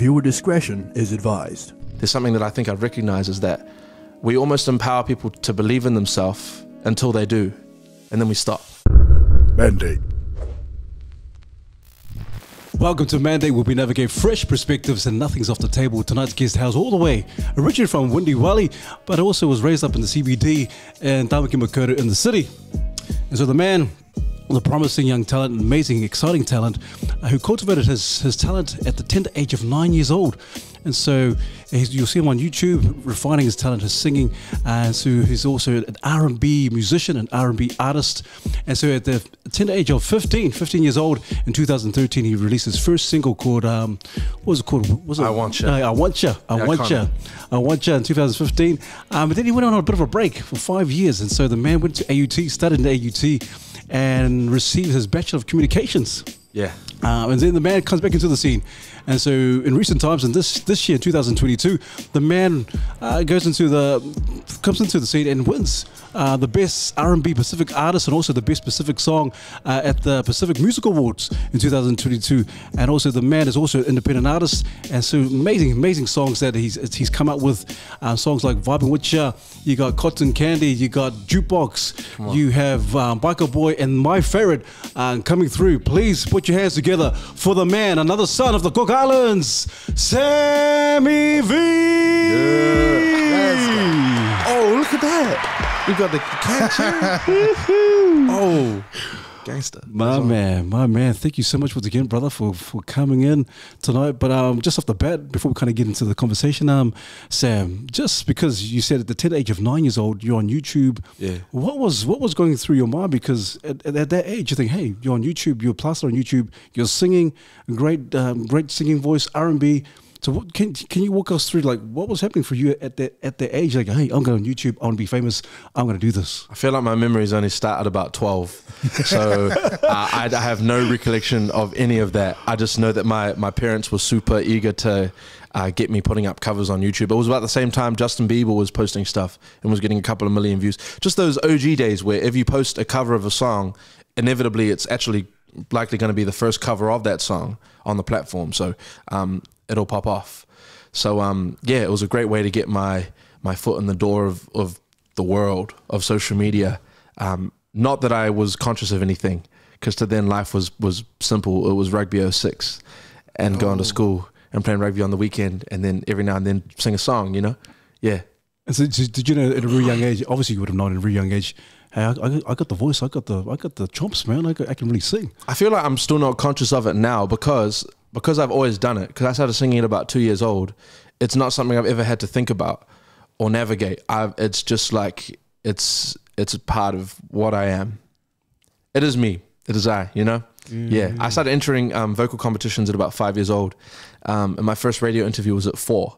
Viewer discretion is advised. There's something that I think I've recognized is that we almost empower people to believe in themselves until they do, and then we stop. Mandate. Welcome to Mandate, where we navigate fresh perspectives and nothing's off the table. Tonight's guest hails all the way, originally from Windy Wally, but also was raised up in the CBD and Tamaki Makaurau in the city. And so the man, the promising young talent, amazing, exciting talent, who cultivated his talent at the tender age of 9 years old. And so you'll see him on YouTube refining his talent, his singing, and so he's also an R&B musician, an R&B artist. And so at the tender age of 15 years old, in 2013, he released his first single called, what was it called? Was it? I Want Ya. I Want Ya. I Want Ya. I Want Ya in 2015. But then he went on a bit of a break for 5 years. And so the man went to AUT, studied in AUT, and received his Bachelor of Communications. Yeah. And then the man comes back into the scene. And so in recent times, and this year, 2022, the man comes into the scene and wins the best R&B Pacific artist and also the best Pacific song at the Pacific Music Awards in 2022. And also the man is also an independent artist, and so amazing songs that he's come up with. Songs like Vibing With Ya, you got Cotton Candy, you got Jukebox, you have Biker Boy, and my favorite coming through. Please put your hands together for the man, another son of the Cook Islands, Sammy V. Yeah. Oh, look at that. We got the catch. Oh, gangster. My man. Thank you so much once again, brother, for coming in tonight. But just off the bat, before we kind of get into the conversation, Sam, just because you said at the tender age of 9 years old, you're on YouTube. Yeah. What was going through your mind? Because at that age, you think, hey, you're on YouTube, you're plastered on YouTube, you're singing, great singing voice, R&B. So what, can you walk us through, like, what was happening for you at that age? Like, hey, I'm going on YouTube, I want to be famous, I'm going to do this. I feel like my memories only start at about 12. So I have no recollection of any of that. I just know that my parents were super eager to get me putting up covers on YouTube. It was about the same time Justin Bieber was posting stuff and was getting a couple of million views. Just those OG days where if you post a cover of a song, inevitably it's actually likely going to be the first cover of that song on the platform. So it'll pop off. So yeah, it was a great way to get my foot in the door of the world of social media. Not that I was conscious of anything, because to then life was simple. It was rugby 06 and going to school and playing rugby on the weekend, and then every now and then sing a song, you know? Yeah. And so did you know at a really young age, obviously you would have known at a really young age, hey, I got the voice, I got the chomps, man, I can really sing. I feel like I'm still not conscious of it now because I've always done it, because I started singing at about 2 years old. It's not something I've ever had to think about or navigate. It's just like, it's a part of what I am. It is me. It is I, you know? Yeah. I started entering vocal competitions at about 5 years old. And my first radio interview was at 4.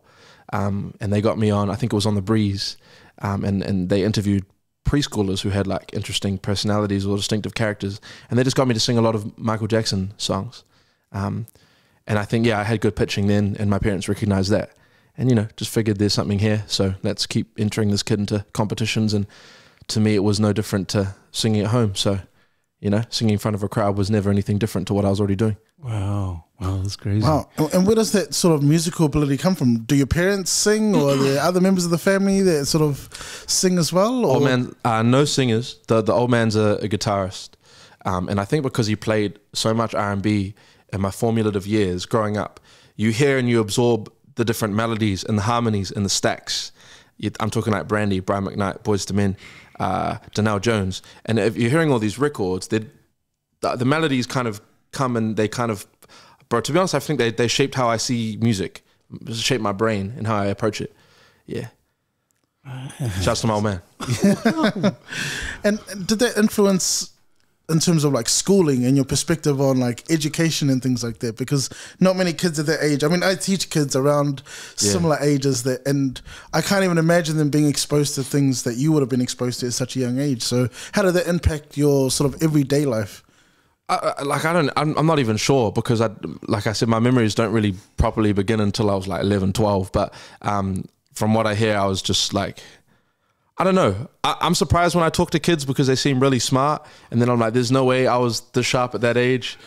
And they got me on, I think it was on The Breeze. And they interviewed preschoolers who had like interesting personalities or distinctive characters. And they just got me to sing a lot of Michael Jackson songs. And I think, yeah, I had good pitching then, and my parents recognized that. And, you know, just figured there's something here, so let's keep entering this kid into competitions. And to me, it was no different to singing at home. So, you know, singing in front of a crowd was never anything different to what I was already doing. Wow, that's crazy. Wow. And where does that sort of musical ability come from? Do your parents sing, or are there other members of the family that sort of sing as well? Or? Old man, no singers. The old man's a guitarist. And I think because he played so much R&B in my formative years growing up, you hear and you absorb the different melodies and the harmonies and the stacks. I'm talking like Brandy, Brian McKnight, Boyz II Men, Janelle Jones. And if you're hearing all these records, the melodies kind of come and they kind of, bro, to be honest, I think they shaped how I see music, shaped my brain and how I approach it. Yeah. Shouts to my old man. And did that influence in terms of like schooling and your perspective on like education and things like that? Because not many kids at that age, I mean, I teach kids around similar ages that, and I can't even imagine them being exposed to things that you would have been exposed to at such a young age. So how did that impact your sort of everyday life? I'm not even sure, because like I said, my memories don't really properly begin until I was like 11, 12. But from what I hear, I was just like, I don't know. I'm surprised when I talk to kids because they seem really smart. And then I'm like, there's no way I was this sharp at that age.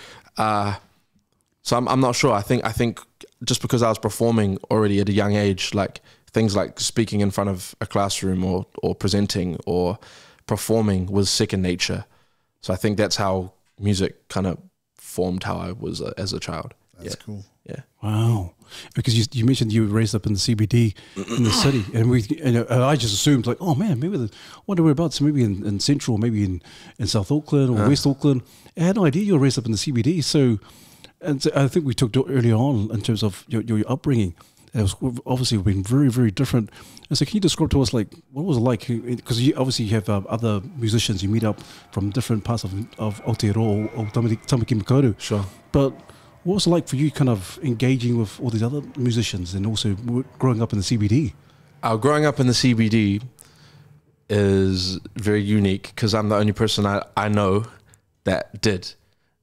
So I'm not sure. I think just because I was performing already at a young age, like things like speaking in front of a classroom or presenting or performing was second nature. So I think that's how music kind of formed how I was as a child. That's cool. Yeah. Wow. Because you mentioned you were raised up in the CBD in the city, and I just assumed like, oh man, maybe wonder whereabouts, maybe in Central, maybe in South Auckland or West Auckland. I had no idea you were raised up in the CBD. So I think we talked earlier on in terms of your upbringing. It was obviously been very, very different. And so can you describe to us, like, what was it like? Because you have other musicians you meet up from different parts of Aotearoa or Tamaki Makaurau. Sure. But what was it like for you kind of engaging with all these other musicians and also growing up in the CBD? Growing up in the CBD is very unique because I'm the only person I know that did.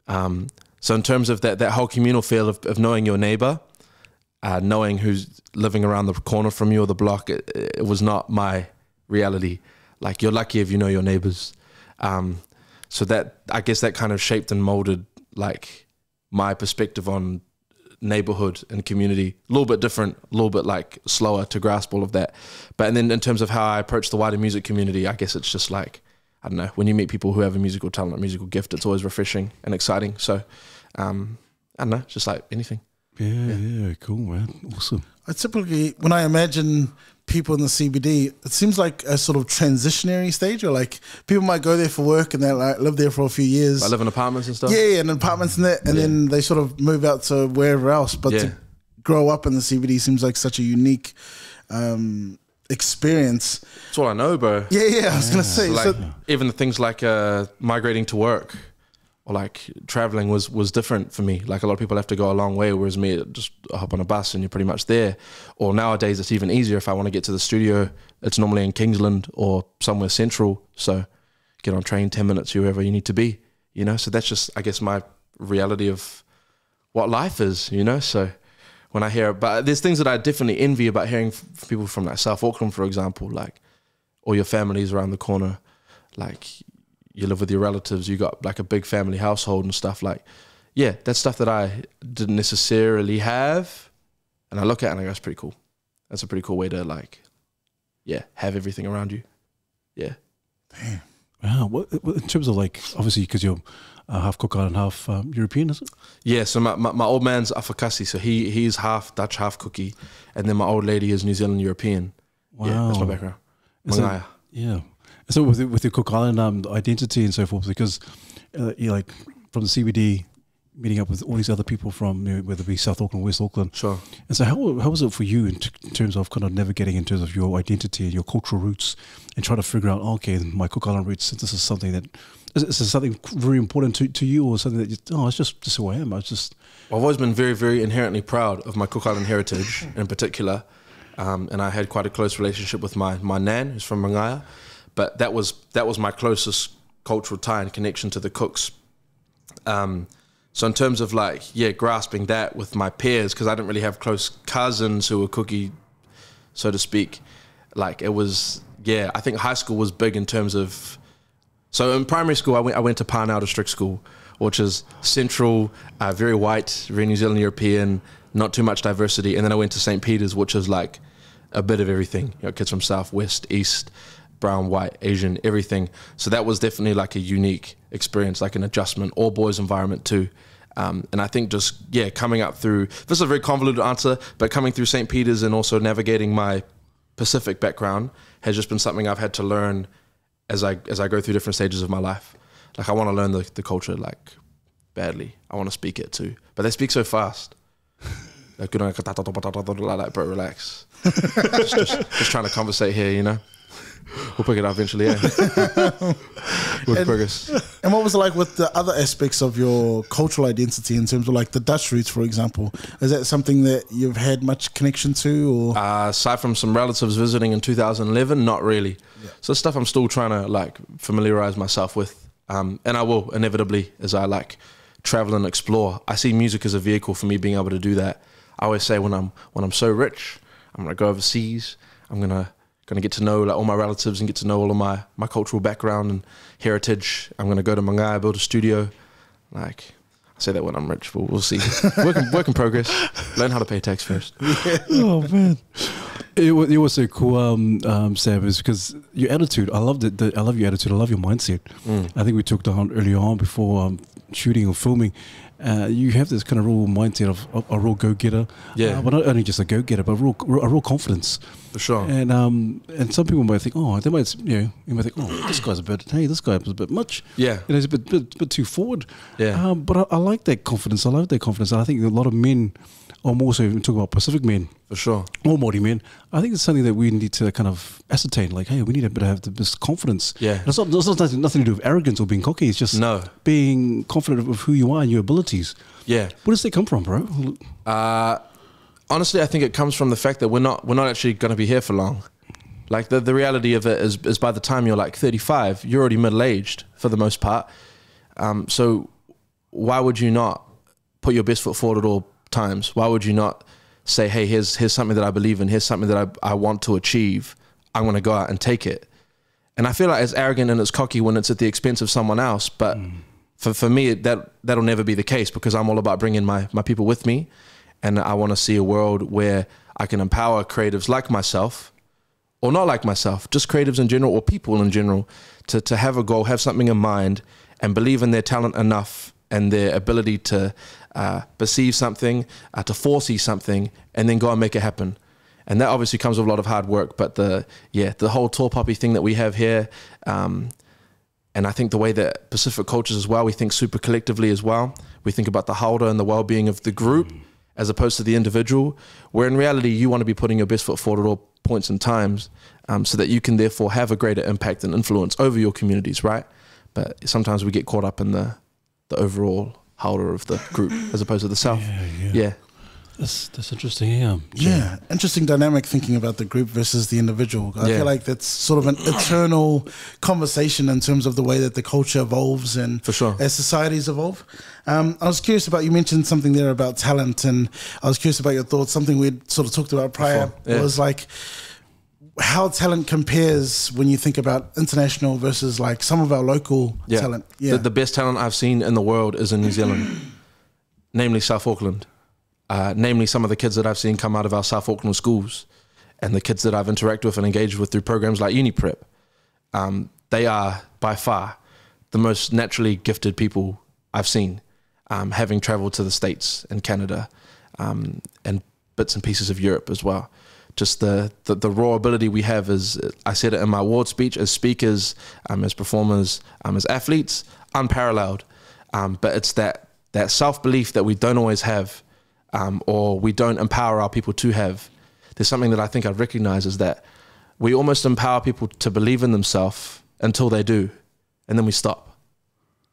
So in terms of that whole communal feel of knowing your neighbor, knowing who's living around the corner from you or the block, it was not my reality. Like, you're lucky if you know your neighbors. So that, I guess that kind of shaped and molded like my perspective on neighborhood and community. A little bit different, a little bit like slower to grasp all of that. But and then in terms of how I approach the wider music community, I guess it's just like, I don't know, when you meet people who have a musical talent, a musical gift, it's always refreshing and exciting. So I don't know, just like anything. Yeah, cool, man. Awesome. I typically, when I imagine people in the CBD, it seems like a sort of transitionary stage, or like people might go there for work and they like live there for a few years. I live in apartments and stuff. Yeah, and apartments and that, and then they sort of move out to wherever else. But to grow up in the CBD seems like such a unique experience. That's all I know, bro. Yeah, I was gonna say. Like, even the things like migrating to work or like traveling was different for me. Like, a lot of people have to go a long way, whereas me, just hop on a bus and you're pretty much there. Or nowadays it's even easier. If I want to get to the studio, it's normally in Kingsland or somewhere central. So get on train, 10 minutes, wherever you need to be, you know? So that's just, I guess, my reality of what life is, you know? So when I hear, but there's things that I definitely envy about hearing from people from like South Auckland, for example, like, all your family's around the corner, like, you live with your relatives, you got like a big family household and stuff. Like, yeah, that's stuff that I didn't necessarily have. And I look at it and I go, that's pretty cool. That's a pretty cool way to like, yeah, have everything around you. Yeah. Damn. Wow. What, in terms of like, obviously, because you're half Kokara and half European, is it? Yeah, so my old man's Afakasi, so he's half Dutch, half Cookie. And then my old lady is New Zealand European. Wow. Yeah, that's my background. So, yeah. So with your Cook Island identity and so forth, because you're like from the CBD, meeting up with all these other people from, you know, whether it be South Auckland, West Auckland. Sure. And so how was it for you in terms of kind of navigating in terms of your identity and your cultural roots and trying to figure out, okay, my Cook Island roots, this is something that, is this something very important to you, or something that you, it's just who I am. I've always been very, very inherently proud of my Cook Island heritage in particular. And I had quite a close relationship with my nan, who's from Mangaia. But that was my closest cultural tie and connection to the Cooks. So in terms of like, grasping that with my peers, because I didn't really have close cousins who were Cookie, so to speak. Like, it was, I think high school was big in terms of, so in primary school, I went to Parnell District School, which is central, very white, very New Zealand European, not too much diversity. And then I went to St. Peter's, which is like a bit of everything. You know, kids from South, West, East, brown, white, Asian, everything. So that was definitely like a unique experience, like an adjustment, all boys environment too. And I think just, coming up through, this is a very convoluted answer, but coming through St. Peter's and also navigating my Pacific background has just been something I've had to learn as I go through different stages of my life. Like, I want to learn the culture like badly. I want to speak it too, but they speak so fast. Like, bro, relax. just trying to conversate here, you know? We'll pick it up eventually, with progress. And what was it like with the other aspects of your cultural identity in terms of like the Dutch roots, for example? Is that something that you've had much connection to? Or aside from some relatives visiting in 2011, not really. Yeah. So stuff I'm still trying to like familiarize myself with. And I will inevitably as I like travel and explore. I see music as a vehicle for me being able to do that. I always say when I'm so rich, I'm gonna go overseas. I'm gonna get to know like all my relatives and get to know all of my cultural background and heritage. I'm gonna go to Mangaia, build a studio. Like, I say that when I'm rich, but we'll see. Work in progress. Learn how to pay tax first. Oh man, it was so cool, Sam, is because your attitude. I loved it. I love your attitude. I love your mindset. I think we talked on earlier on before shooting or filming. You have this kind of real mindset of a real go-getter. Yeah. But not only just a go-getter, but a real confidence. For sure. And some people might think, you might think, this guy's this guy was a bit much. Yeah. He's a bit too forward. Yeah. But I like that confidence. I love that confidence. And I think a lot of men, or more so, talking about Pacific men, For sure. or Māori men, I think it's something that we need to kind of ascertain. Like, hey, we need to have this confidence. Yeah. And it's not nothing to do with arrogance or being cocky. It's just being confident of who you are and your abilities. Yeah. Where does that come from, bro? Honestly, I think it comes from the fact that we're not actually going to be here for long. Like the reality of it is by the time you're like 35, you're already middle-aged for the most part. So why would you not put your best foot forward at all times? Why would you not say, hey, here's something that I believe in, here's something that I want to achieve, I'm going to go out and take it. And I feel like it's arrogant and it's cocky when it's at the expense of someone else, but for me, that'll never be the case, because I'm all about bringing my people with me, and I want to see a world where I can empower creatives like myself, or not like myself, just creatives in general, or people in general, to have a goal, have something in mind, and believe in their talent enough and their ability to perceive something, to foresee something, and then go and make it happen. And that obviously comes with a lot of hard work, but the whole tall poppy thing that we have here, and I think the way that Pacific cultures as well, we think super collectively as well. We think about the haura and the well-being of the group as opposed to the individual, where in reality you want to be putting your best foot forward at all points and times, so that you can therefore have a greater impact and influence over your communities, right? But sometimes we get caught up in the overall haura of the group as opposed to the self. Yeah. That's interesting. Yeah, interesting dynamic thinking about the group versus the individual. I feel like that's sort of an eternal conversation in terms of the way that the culture evolves and For sure. as societies evolve. I was curious about, you mentioned something there about talent, and I was curious about your thoughts. Something we'd sort of talked about prior was like how talent compares when you think about international versus like some of our local talent. Yeah, the best talent I've seen in the world is in New Zealand, namely South Auckland. Namely some of the kids that I've seen come out of our South Auckland schools, and the kids that I've interacted with and engaged with through programs like Uni Prep. They are by far the most naturally gifted people I've seen, having traveled to the States and Canada, and bits and pieces of Europe as well. Just the raw ability we have is, I said it in my award speech, as speakers, as performers, as athletes, unparalleled. But it's that self-belief that we don't always have, or we don't empower our people to have. There's something that I think I've recognized, is that we almost empower people to believe in themselves until they do, and then we stop.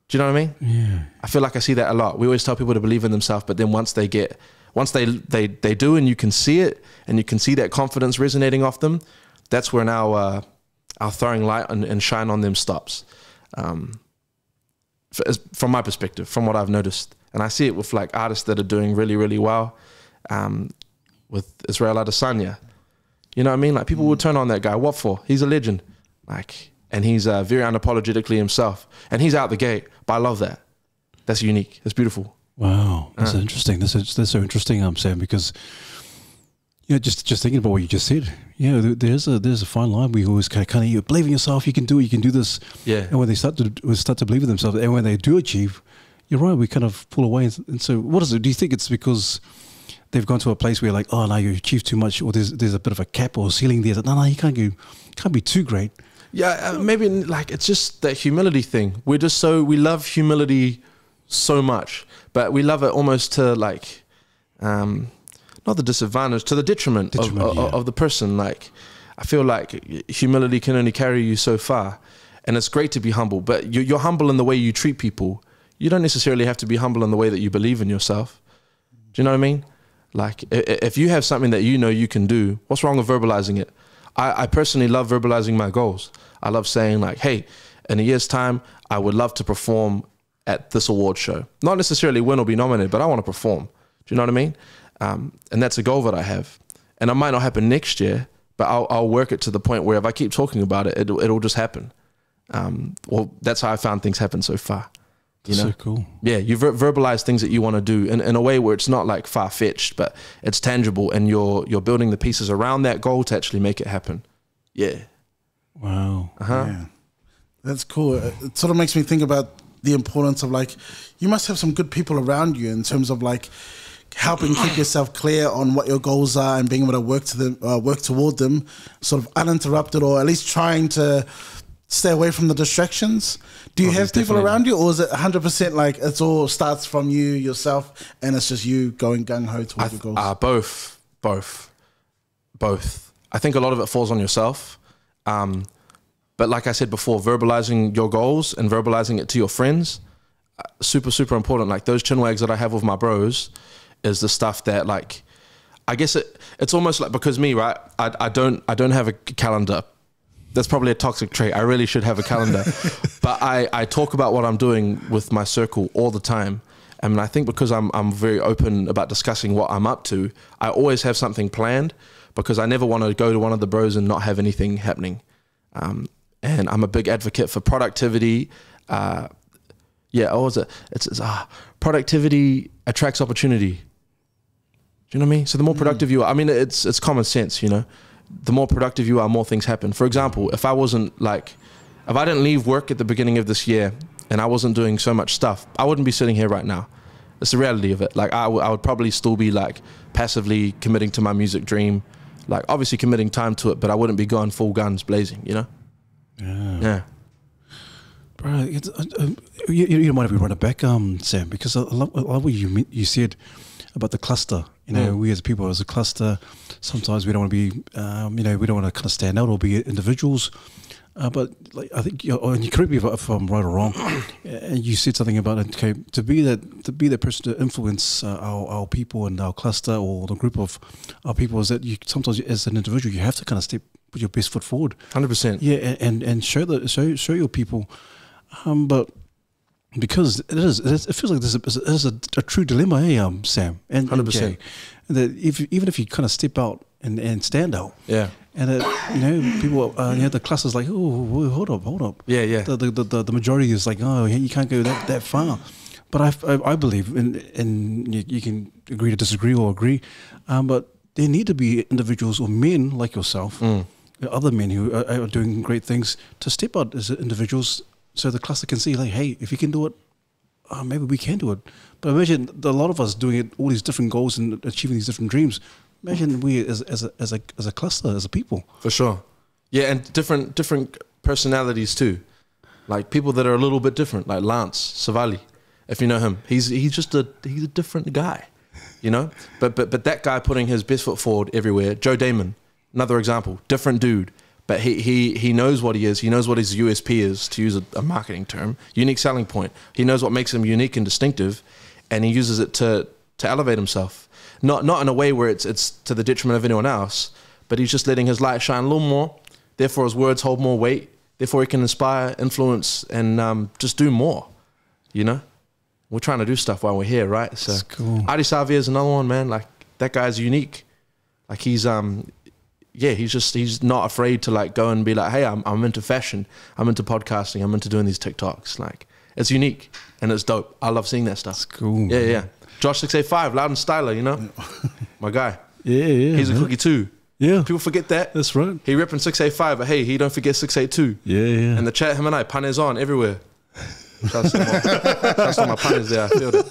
Do you know what I mean? Yeah. I feel like I see that a lot. We always tell people to believe in themselves, but then once they do, and you can see it, and you can see that confidence resonating off them, that's when our throwing light and shine on them stops. From my perspective, from what I've noticed. And I see it with like artists that are doing really, really well, with Israel Adesanya. You know what I mean? Like people will turn on that guy. What for? He's a legend. Like, and he's very unapologetically himself. And he's out the gate. But I love that. That's unique. That's beautiful. Wow, that's interesting. That's so interesting, Sam, because just thinking about what you just said. There's a fine line. We always kind of you believe in yourself. You can do it. You can do this. Yeah. And when they start to believe in themselves, and when they do achieve, you're right, we kind of pull away. And so what is it? Do you think it's because they've gone to a place where like, oh, no, you achieve too much, or there's a bit of a cap or a ceiling there that, no, you can't be too great? Yeah, maybe like it's just that humility thing. We love humility so much, but we love it almost to like, not the disadvantage, to the detriment of the person. Like, I feel like humility can only carry you so far, and it's great to be humble, but you're humble in the way you treat people. You don't necessarily have to be humble in the way that you believe in yourself. Do you know what I mean? Like, if you have something that you know you can do, what's wrong with verbalizing it? I personally love verbalizing my goals. I love saying like, hey, in a year's time, I would love to perform at this award show. Not necessarily win or be nominated, but I want to perform. Do you know what I mean? And that's a goal that I have. And it might not happen next year, but I'll work it to the point where if I keep talking about it, it'll just happen. Well, that's how I found things happen so far. You know? So cool. Yeah, you verbalize things that you want to do in a way where it's not like far-fetched, but it's tangible, and you're building the pieces around that goal to actually make it happen. Yeah. Wow. Yeah. That's cool. It sort of makes me think about the importance of like, you must have some good people around you in terms of like helping keep yourself clear on what your goals are and being able to work toward them, sort of uninterrupted, or at least trying to stay away from the distractions. Do you have people around you, or is it 100% like it's all starts from you yourself and it's just you going gung-ho towards your goals? Both. I think a lot of it falls on yourself. But like I said before, verbalizing your goals and verbalizing it to your friends, super, super important. Like those chin wags that I have with my bros is the stuff that, like, I guess it's almost like, because me, right, I don't have a calendar. That's probably a toxic trait. I really should have a calendar. But I talk about what I'm doing with my circle all the time. I mean, I think because I'm very open about discussing what I'm up to, I always have something planned, because I never want to go to one of the bros and not have anything happening. And I'm a big advocate for productivity. Productivity attracts opportunity. Do you know what I mean? So the more productive you are, I mean, it's common sense, you know. The more productive you are, more things happen. For example, if I didn't leave work at the beginning of this year and I wasn't doing so much stuff, I wouldn't be sitting here right now. It's the reality of it. Like I would probably still be like passively committing to my music dream, like obviously committing time to it, but I wouldn't be going full guns blazing, you know? Yeah. Bro, you don't mind if we run it back, Sam, because I love what you said about the cluster. You know, we as people, as a cluster, sometimes we don't want to be, we don't want to kind of stand out or be individuals. But like, I think, and you correct me if I'm right or wrong. You said something about it. Okay, to be that person to influence our people and our cluster or the group of our people, is that you sometimes as an individual you have to kind of put your best foot forward. 100%. Yeah, and show your people, but. Because it feels like there's a true dilemma, Sam, and 100%. That even if you kind of step out and stand out, yeah, and people, the cluster's like, oh, hold up, yeah. The majority is like, oh, you can't go that far, but I believe, and you can agree to disagree or agree, but there need to be individuals or men like yourself, other men who are doing great things, to step out as individuals. So the cluster can see, like, hey, if you can do it, maybe we can do it. But imagine a lot of us doing it, all these different goals and achieving these different dreams. Imagine we as a cluster, as a people. For sure. Yeah, and different personalities too. Like people that are a little bit different, like Lance Savali, if you know him. He's a different guy, you know? But that guy putting his best foot forward everywhere. Joe Damon, another example, different dude. But he knows what he is. He knows what his USP is, to use a marketing term, unique selling point. He knows what makes him unique and distinctive, and he uses it to elevate himself. Not in a way where it's to the detriment of anyone else, but he's just letting his light shine a little more. Therefore, his words hold more weight. Therefore, he can inspire, influence, and just do more. You know, we're trying to do stuff while we're here, right? So, that's cool. Adi Savia is another one, man. Like that guy's unique. Like he's not afraid to like go and be like, hey, I'm into fashion, I'm into podcasting, I'm into doing these TikToks. Like it's unique and it's dope. I love seeing that stuff. That's cool. Yeah. Josh 685, loud and styler, you know, my guy. Yeah. He's a cookie too. Yeah. People forget that. That's right. He repping 685, but hey, he don't forget 682. Yeah. And the chat, him and I, pun is on everywhere. Shouts to my punters there. I feel it.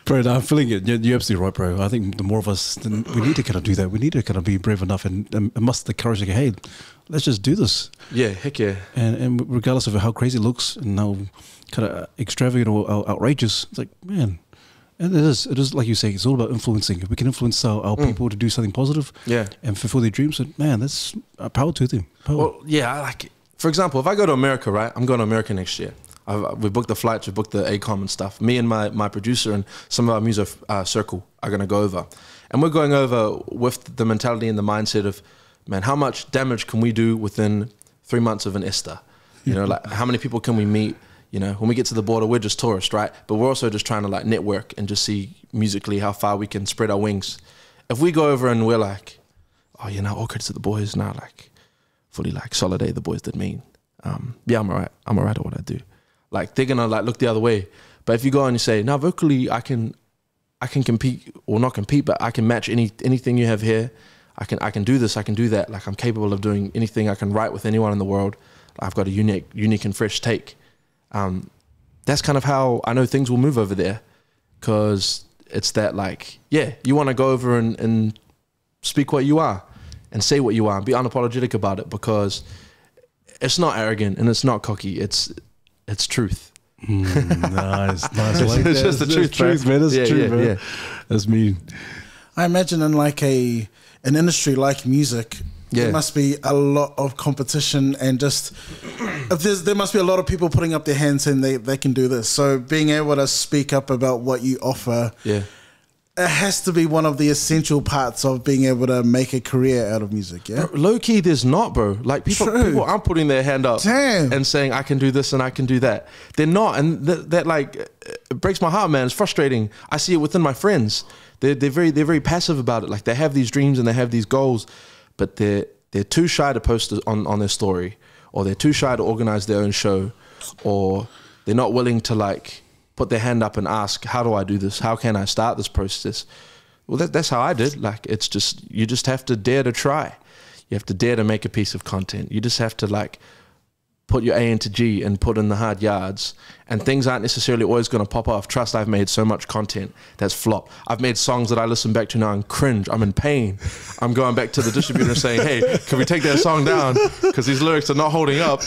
Bro, no, I'm feeling it. You're absolutely right, bro. I think the more of us, we need to kind of do that. We need to kind of be brave enough and muster the courage to go, hey, let's just do this. Yeah, heck yeah. And regardless of how crazy it looks and how kind of extravagant or outrageous, it's like, man, and it is like you say, it's all about influencing. If we can influence our people to do something positive, and fulfill their dreams, then, man, that's power to them. Power. Well, yeah, I like it. For example, if I go to America, right, I'm going to America next year. We booked the flights, we booked the ACOM and stuff. Me and my producer and some of our music circle are going to go over. And we're going over with the mentality and the mindset of, man, how much damage can we do within 3 months of an Easter? You know, like how many people can we meet? You know, when we get to the border, we're just tourists, right? But we're also just trying to like network and just see musically how far we can spread our wings. If we go over and we're like, oh, you know, all credit to the boys now, like fully like solid, the boys did mean. Yeah, I'm all right. I'm all right at what I do. Like they're gonna like look the other way. But if you go and you say, no, vocally I can compete, or not compete, but I can match anything you have here. I can do this, I can do that. Like I'm capable of doing anything. I can write with anyone in the world. I've got a unique and fresh take. That's kind of how I know things will move over there, because it's that like, yeah, you want to go over and speak what you are and say what you are and be unapologetic about it, because it's not arrogant and it's not cocky. It's truth. Nice. Like it's just the truth, man. That's true, man. Yeah. That's mean. I imagine in like an industry like music, there must be a lot of competition, and just there must be a lot of people putting up their hands saying they can do this. So being able to speak up about what you offer, it has to be one of the essential parts of being able to make a career out of music. Yeah, low key, there's not, bro. Like people aren't putting their hand up and saying I can do this and I can do that. They're not, and that like it breaks my heart, man. It's frustrating. I see it within my friends. They're very passive about it. Like they have these dreams and they have these goals, but they're too shy to post on their story, or they're too shy to organize their own show, or they're not willing to like put their hand up and ask, how do I do this? How can I start this process? Well, that's how I did. Like, it's just, you just have to dare to try. You have to dare to make a piece of content. You just have to like put your A into G and put in the hard yards, and things aren't necessarily always going to pop off. Trust, I've made so much content that's flop. I've made songs that I listen back to now and cringe. I'm in pain. I'm going back to the distributor and saying, hey, can we take that song down? Because these lyrics are not holding up.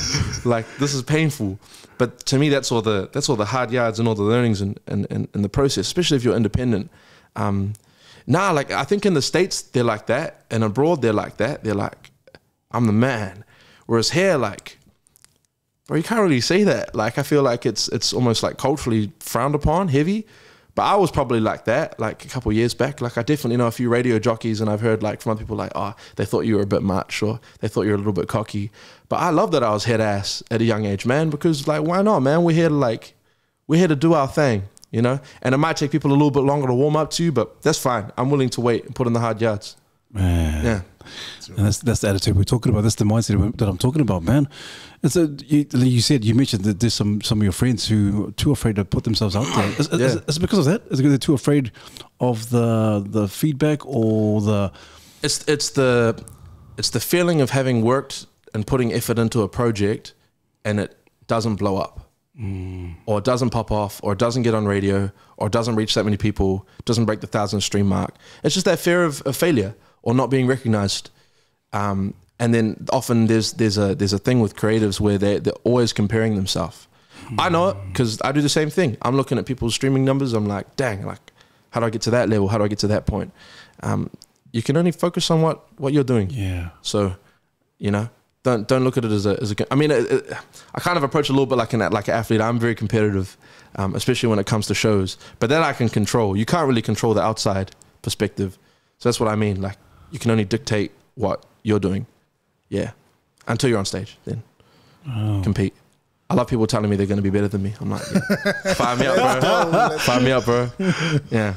Like, this is painful. But to me, that's all the hard yards and all the learnings and the process, especially if you're independent. Like I think in the States, they're like that, and abroad, they're like that. They're like, I'm the man. Whereas here, like, bro, you can't really say that. Like, I feel like it's almost like culturally frowned upon, heavy. But I was probably like that, like a couple of years back. Like I definitely know a few radio jockeys, and I've heard like from other people like, oh, they thought you were a bit much, or they thought you were a little bit cocky. But I love that I was head ass at a young age, man, because like, why not, man? We're here to do our thing, you know? And it might take people a little bit longer to warm up to you, but that's fine. I'm willing to wait and put in the hard yards. Man. Yeah. And that's the attitude we're talking about. That's the mindset that I'm talking about, man. And so you mentioned that there's some of your friends who are too afraid to put themselves out there. Is it because of that? Is it because they're too afraid of the feedback, or the? It's the feeling of having worked and putting effort into a project, and it doesn't blow up, or it doesn't pop off, or it doesn't get on radio, or it doesn't reach that many people, doesn't break the 1,000 stream mark. It's just that fear of failure or not being recognized. And then often there's a thing with creatives where they're always comparing themselves. I know it because I do the same thing. I'm looking at people's streaming numbers. I'm like, dang, like, how do I get to that level? How do I get to that point? You can only focus on what you're doing. Yeah. So, you know, don't look at it as a. I mean, I kind of approach it a little bit like an athlete. I'm very competitive, especially when it comes to shows. But that I can control. You can't really control the outside perspective. So that's what I mean. Like, you can only dictate what you're doing. Yeah. Until you're on stage, then compete. I love people telling me they're going to be better than me. I'm like, yeah. Fire me up, bro. Fire me up, bro. Yeah.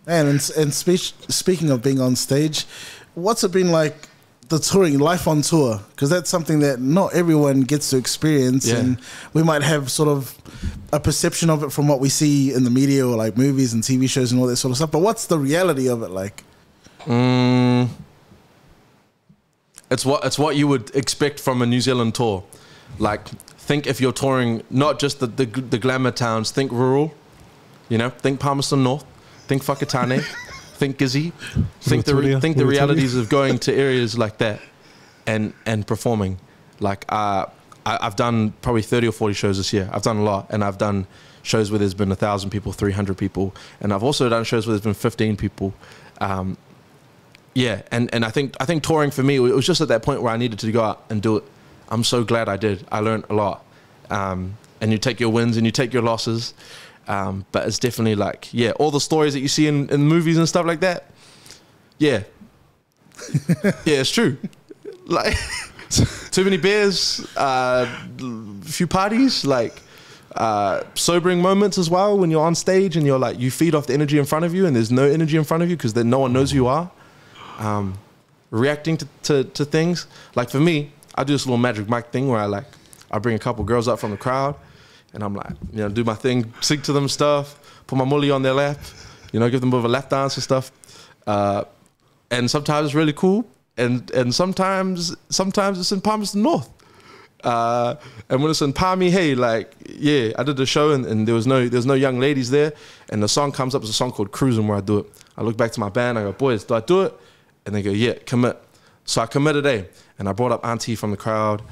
And speaking of being on stage, what's it been like, the touring, life on tour? Because that's something that not everyone gets to experience, and we might have sort of a perception of it from what we see in the media or like movies and TV shows and all that sort of stuff. But what's the reality of it like? It's what you would expect from a New Zealand tour. Like, think if you're touring not just the glamour towns, think rural, you know, think Palmerston North, think Whakatane, think Gizzy, think the realities of going to areas like that and performing. Like, I've done probably 30 or 40 shows this year. I've done a lot, and I've done shows where there's been 1,000 people, 300 people, and I've also done shows where there's been 15 people. Yeah, and I think touring for me, it was just at that point where I needed to go out and do it. I'm so glad I did. I learned a lot. And you take your wins and you take your losses. But it's definitely like, yeah, all the stories that you see in movies and stuff like that. Yeah. Yeah, it's true. Like, too many beers, a few parties, like sobering moments as well when you're on stage and you're like, you feed off the energy in front of you and there's no energy in front of you because then no one knows who you are. Reacting to things. Like for me, I do this little Magic Mike thing where I bring a couple girls up from the crowd and I'm like, you know, do my thing, sing to them stuff, put my mully on their lap, you know, give them a bit of a lap dance and stuff. And sometimes it's really cool, and sometimes it's in Palmerston North. And when it's in Palmy, hey, like, yeah, I did a show and there was no young ladies there, and the song comes up as a song called Cruising, where I do it. I look back to my band, I go, boys, do I do it? And they go, yeah, commit. So I committed, and I brought up Auntie from the crowd,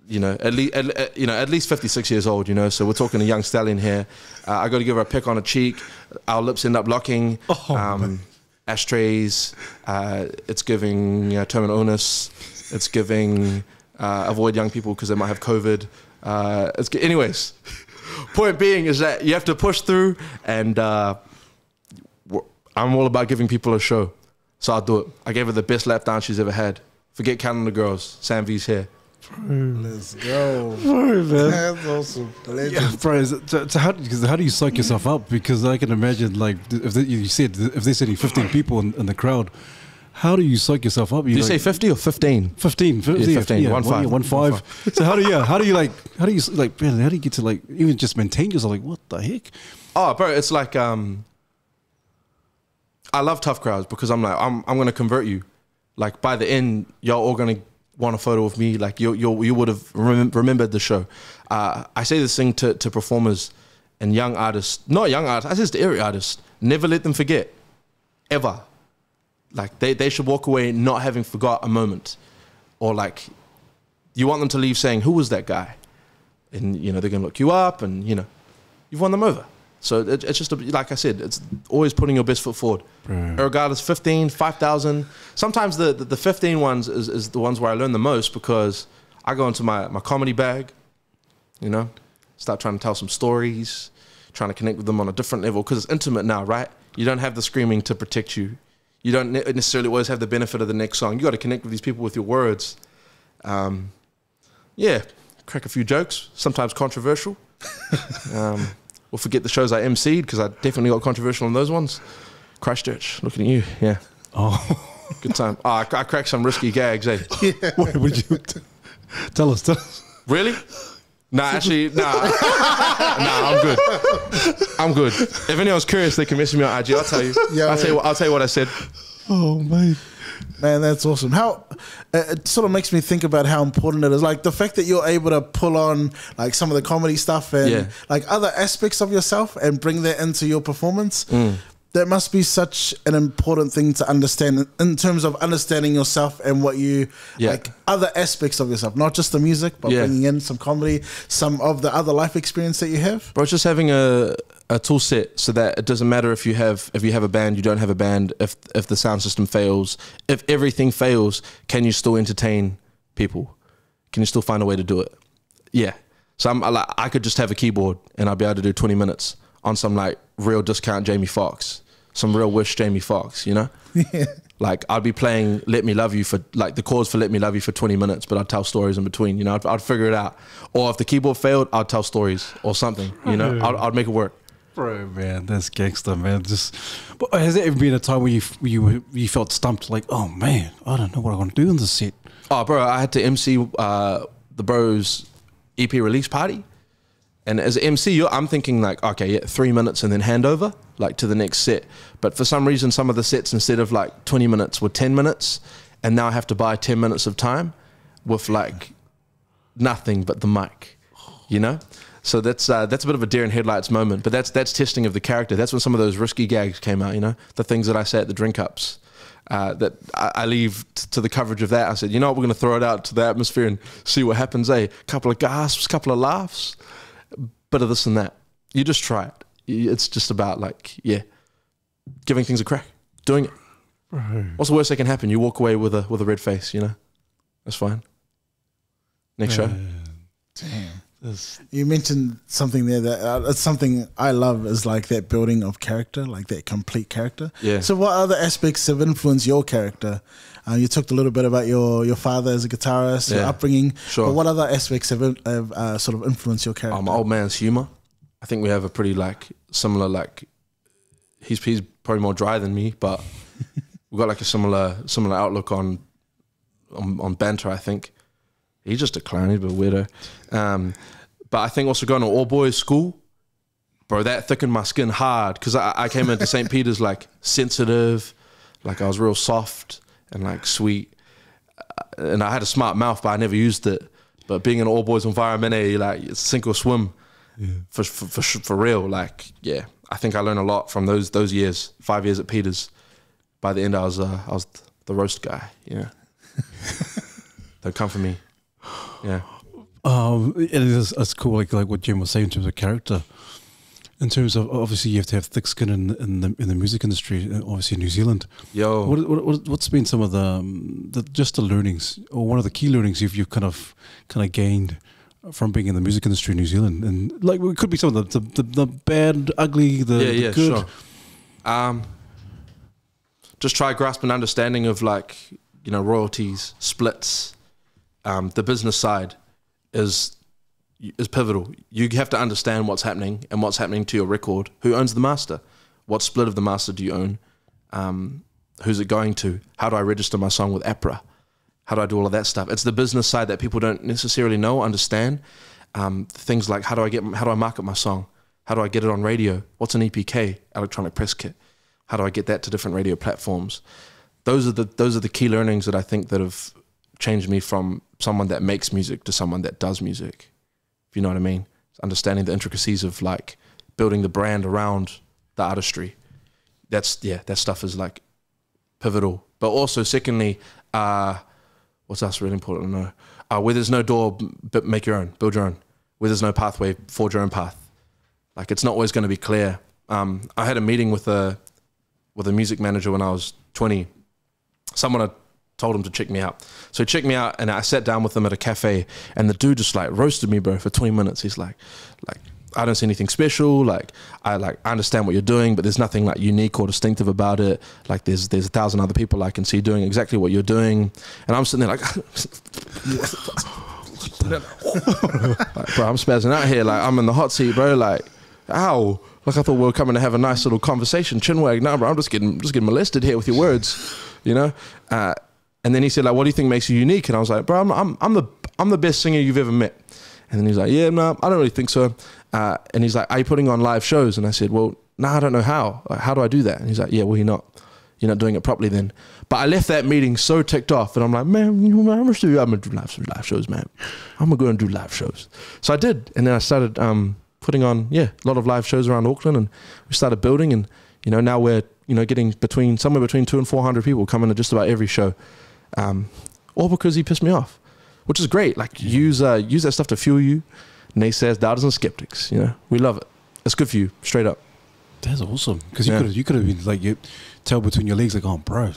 you know, at least 56 years old, you know, so we're talking a young stallion here. I got to give her a peck on the cheek. Our lips end up locking. Ashtrays. It's giving terminal illness. It's giving avoid young people because they might have COVID. Anyways, point being is that you have to push through, and I'm all about giving people a show. So I'll do it. I gave her the best lap dance she's ever had. Forget counting the girls. Sam V's here. Let's go. Bro, man. That's awesome. Yeah, bro. So how do you psych yourself up? Because I can imagine, like, if they're sitting 15 people in the crowd, how do you psych yourself up? Did you say 50 or 15? 15. 15. Yeah, 1-5. So how do you get to, like, even just maintain yourself? Like, what the heck? Oh, bro, it's like I love tough crowds because I'm like, I'm gonna convert you. Like, by the end, y'all all gonna want a photo of me. Like, you would have remembered the show. I say this thing to performers and young artists, not young artists, I say this to every artist: never let them forget, ever. Like, they should walk away not having forgot a moment, or like, you want them to leave saying, who was that guy? And, you know, they're gonna look you up, and, you know, you've won them over. So it's just, like I said, it's always putting your best foot forward. Regardless, 15, 5,000. Sometimes the 15 ones is the ones where I learn the most, because I go into my comedy bag, you know, start trying to tell some stories, trying to connect with them on a different level, because it's intimate now, right? You don't have the screaming to protect you. You don't necessarily always have the benefit of the next song. You got to connect with these people with your words. Yeah, crack a few jokes, sometimes controversial. We'll forget the shows I emceed, because I definitely got controversial on those ones. Christchurch, looking at you, yeah. Oh, good time. Oh, I cracked some risky gags, eh? yeah. What would you tell us? Really? Nah, actually, nah. Nah, I'm good. I'm good. If anyone's curious, they can message me on IG. I'll tell you. Yeah, I'll tell you what I said. Oh, man. Man, that's awesome. How it sort of makes me think about how important it is. Like, the fact that you're able to pull on, like, some of the comedy stuff and like other aspects of yourself and bring that into your performance. That must be such an important thing to understand in terms of understanding yourself and what you like, other aspects of yourself, not just the music, but bringing in some comedy, some of the other life experience that you have. Bro, just having a tool set so that it doesn't matter if you have a band, you don't have a band, if the sound system fails, if everything fails, can you still entertain people? Can you still find a way to do it? Yeah. So I could just have a keyboard and I'd be able to do 20 minutes on some, like, real discount Jamie Foxx, some real Wish Jamie Foxx, you know? Yeah. Like, I'd be playing Let Me Love You for, like, the chords for Let Me Love You for 20 minutes, but I'd tell stories in between, you know? I'd figure it out. Or if the keyboard failed, I'd tell stories or something, you know? I'd make it work. Bro, man, that's gangster, man. But has there ever been a time where you felt stumped, like, oh, man, I don't know what I'm going to do in this set? Oh, bro, I had to MC the Bros EP release party. And as an MC, I'm thinking, like, okay, 3 minutes and then handover, like, to the next set. But for some reason, some of the sets, instead of like 20 minutes, were 10 minutes. And now I have to buy 10 minutes of time with, like, nothing but the mic, you know? So that's a bit of a deer in headlights moment. But that's testing of the character. That's when some of those risky gags came out, you know? The things that I say at the drink ups. That I leave to the coverage of that. I said, you know what, we're going to throw it out to the atmosphere and see what happens, eh? Couple of gasps, couple of laughs. Bit of this and that. You just try it. It's just about, like, giving things a crack, doing it. Right. What's the worst that can happen? You walk away with a red face, you know? That's fine. Next show. Damn. You mentioned something there that it's something I love, is like that building of character, like that complete character. Yeah. So what other aspects have influenced your character? You talked a little bit about your father as a guitarist, your upbringing. Sure. But what other aspects have sort of influenced your character? My old man's humor. I think we have a pretty, like, similar, like, he's probably more dry than me, but we've got, like, a similar outlook on banter, I think. He's just a clown. He's a bit weirdo. But I think also going to all boys school, bro, that thickened my skin hard because I came into St. Peter's like sensitive, like I was real soft and like sweet, and I had a smart mouth, but I never used it. But being in an all boys environment, like it's sink or swim, for real. Like I think I learned a lot from those years, 5 years at Peter's. By the end, I was the roast guy. Yeah, don't come for me. Yeah. It's cool, like what Jim was saying in terms of character. In terms of, obviously, you have to have thick skin in the music industry, obviously in New Zealand. Yo, what's been some of the learnings, or one of the key learnings you've kind of gained from being in the music industry in New Zealand? And like, it could be some of the bad, ugly, the good. Sure. Just try grasp an understanding of like, royalties, splits. The business side is pivotal. You have to understand what's happening and what's happening to your record. Who owns the master? What split of the master do you own? Who's it going to? How do I register my song with APRA? How do I do all of that stuff? It's the business side that people don't necessarily know, understand. Things like how do I market my song? How do I get it on radio? What's an EPK, electronic press kit? How do I get that to different radio platforms? Those are the key learnings that I think that have changed me from someone that makes music to someone that does music. If you know what I mean? It's understanding the intricacies of like building the brand around the artistry. That stuff is like pivotal. But also secondly, what's else really important to know? Where there's no door, make your own, build your own. Where there's no pathway, forge your own path. Like it's not always going to be clear. I had a meeting with a music manager when I was 20. Someone had told him to check me out. So he checked me out and I sat down with him at a cafe and the dude just like roasted me, bro, for 20 minutes. He's like, I don't see anything special. I understand what you're doing, but there's nothing like unique or distinctive about it. Like there's 1,000 other people I can see doing exactly what you're doing. And I'm sitting there like, bro, I'm spazzing out here. Like I'm in the hot seat, bro. Like, ow. Like I thought we were coming to have a nice little conversation, chinwag. No, bro, I'm just getting molested here with your words, And then he said, like, what do you think makes you unique? And I was like, bro, I'm the best singer you've ever met. And then he's like, yeah, no, I don't really think so. And he's like, are you putting on live shows? And I said, well, no, I don't know how. Like, how do I do that? And he's like, yeah, well, you're not doing it properly then. But I left that meeting so ticked off, and I'm like, man, I'm gonna do live shows, man. I'm gonna go and do live shows. So I did, and then I started putting on a lot of live shows around Auckland, and we started building, and now we're getting somewhere between 200 and 400 people coming to just about every show, all because he pissed me off, which is great. Like use that stuff to fuel you, naysayers, doubters, and skeptics. We love it. It's good for you, straight up. That's awesome, because you could have been like, you tail between your legs, like, oh, bro,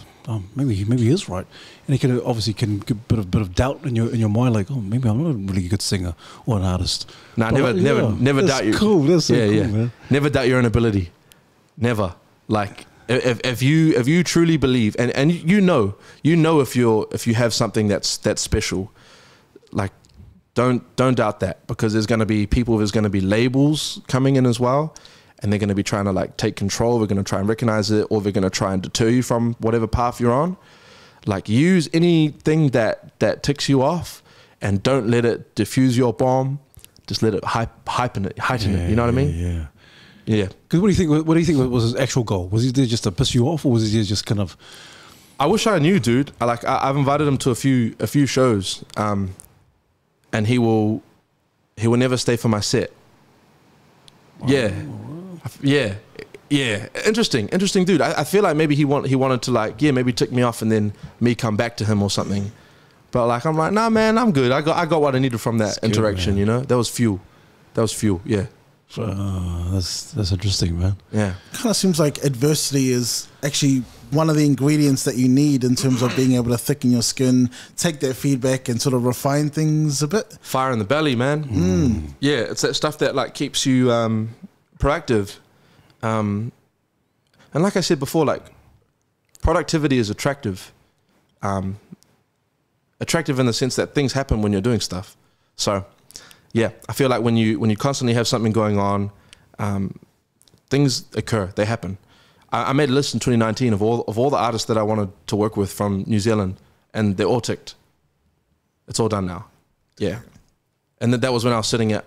maybe he is right, and he could obviously get a bit of doubt in your mind, like, oh, maybe I'm not a really good singer or an artist. Nah, never doubt you. Cool, that's so cool, man. Never doubt your own ability. Never. Like if you truly believe, and if you have something that's special, like don't doubt that, because there's going to be people, there's going to be labels coming in as well. And they're going to be trying to like take control. They're going to try and recognize it, or they're going to try and deter you from whatever path you're on. Like use anything that ticks you off, and don't let it diffuse your bomb. Just let it heighten it. You know what I mean? Yeah. Because what do you think was his actual goal? Was he there just to piss you off, or was he there just kind of? I wish I knew, dude. I've invited him to a few shows, and he will never stay for my set. Wow. Yeah. Interesting dude. I feel like maybe he wanted to like, maybe tick me off and then me come back to him or something. But like, I'm like, nah, man, I'm good. I got what I needed from that interaction, That was fuel. Yeah. That's interesting, man. Yeah. Kind of seems like adversity is actually one of the ingredients that you need in terms of being able to thicken your skin, take that feedback and sort of refine things a bit. Fire in the belly, man. Yeah, it's that stuff that like keeps you proactive. And like I said before, like productivity is attractive. Attractive in the sense that things happen when you're doing stuff. So yeah, I feel like when you constantly have something going on, things occur, they happen. I made a list in 2019 of all the artists that I wanted to work with from New Zealand, and they're all ticked. It's all done now. Yeah. And that was when I was sitting at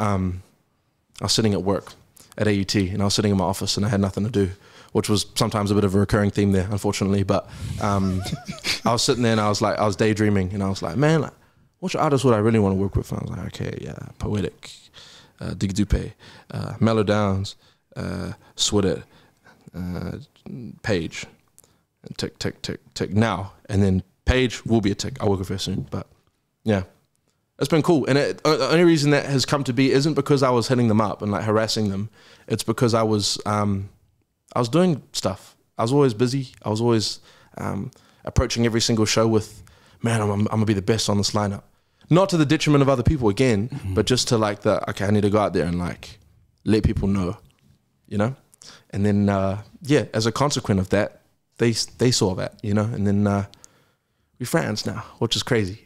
work at AUT, and I was sitting in my office and I had nothing to do, which was sometimes a bit of a recurring theme there, unfortunately. But I was sitting there and I was daydreaming, and I was like, man, like, which artist would I really want to work with? And I was like, okay, yeah, Poetic, Dig Dupe, Mellow Downs, Swidit, Page, and tick, tick, tick, tick now. And then Page will be a tick. I'll work with her soon. But yeah, it's been cool. And the only reason that has come to be isn't because I was hitting them up and like harassing them. It's because I was doing stuff. I was always busy. I was always approaching every single show with, man, I'm going to be the best on this lineup. Not to the detriment of other people again, but just to like okay, I need to go out there and like let people know, you know? And then, yeah, as a consequence of that, they saw that, you know? And then we're friends now, which is crazy.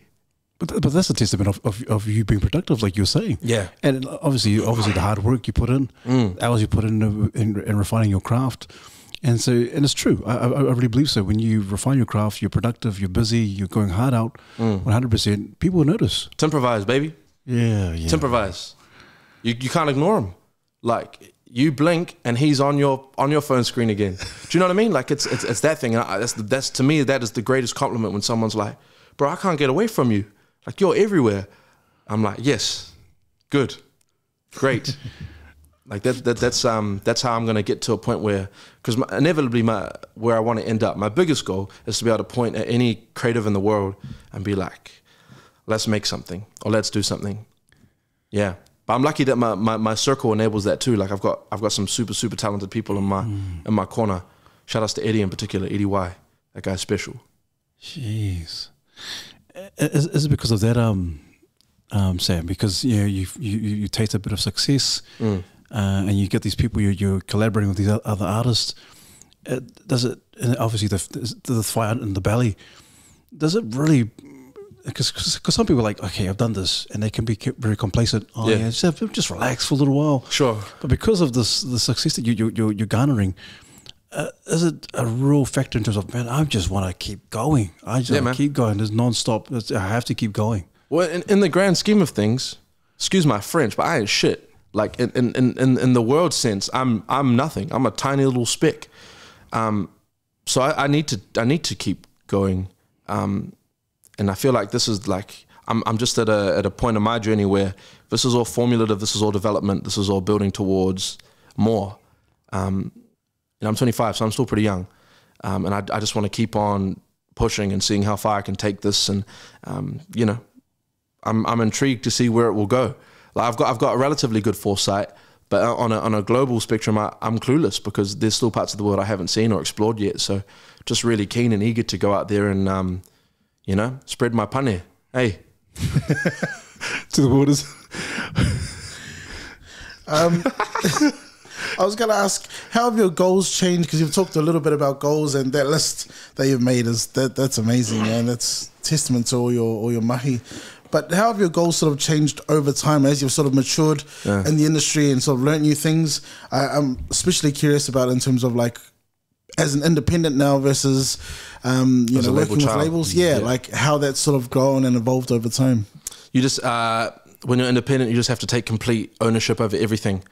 But that's a testament of you being productive, like you were saying. Yeah. And obviously the hard work you put in, hours you put in refining your craft. And it's true. I really believe so. When you refine your craft, you're productive, you're busy, you're going hard out, 100%, people will notice. It's improvise, baby. Yeah. It's improvise. You can't ignore him. Like, you blink and he's on your phone screen again. Do you know what I mean? Like, it's that thing. That's to me, that is the greatest compliment when someone's like, bro, I can't get away from you. Like, you're everywhere. I'm like, yes, good, great. Like that's how I'm gonna get to a point where, because inevitably where I want to end up, my biggest goal is to be able to point at any creative in the world and be like, let's make something or let's do something. Yeah, but I'm lucky that my circle enables that too. Like I've got some super talented people in my corner. Shout outs to Eddie in particular, Eddie Y. That guy's special. Jeez, is it because of that, Sam? Because you taste a bit of success. And you get these people, you're collaborating with these other artists. Does it, and obviously the fire in the belly, does it really, because some people are like, okay, I've done this, and they can be very complacent. Oh yeah, just relax for a little while. Sure. But because of the success that you're garnering, is it a real factor in terms of, man, I just want to keep going. I just want to keep going. There's non-stop. I have to keep going. Well, in the grand scheme of things, excuse my French, but I ain't shit. Like in the world sense, I'm nothing. I'm a tiny little speck. So I need to keep going. And I feel like this is like I'm just at a point in my journey where this is all formulative, this is all development, this is all building towards more. And I'm 25, so I'm still pretty young. And I just want to keep on pushing and seeing how far I can take this. And you know, I'm intrigued to see where it will go. Like I've got a relatively good foresight, but on a global spectrum, I'm clueless because there's still parts of the world I haven't seen or explored yet. So just really keen and eager to go out there and you know, spread my pane. Hey, to the waters. I was going to ask, how have your goals changed? Because you've talked a little bit about goals, and that list that you've made that's amazing, man. That's testament to all your mahi. But how have your goals sort of changed over time as you've sort of matured in the industry and sort of learnt new things? I'm especially curious about in terms of like as an independent now versus you know, working with labels. Yeah, like how that's sort of grown and evolved over time. You just when you're independent, you just have to take complete ownership over everything.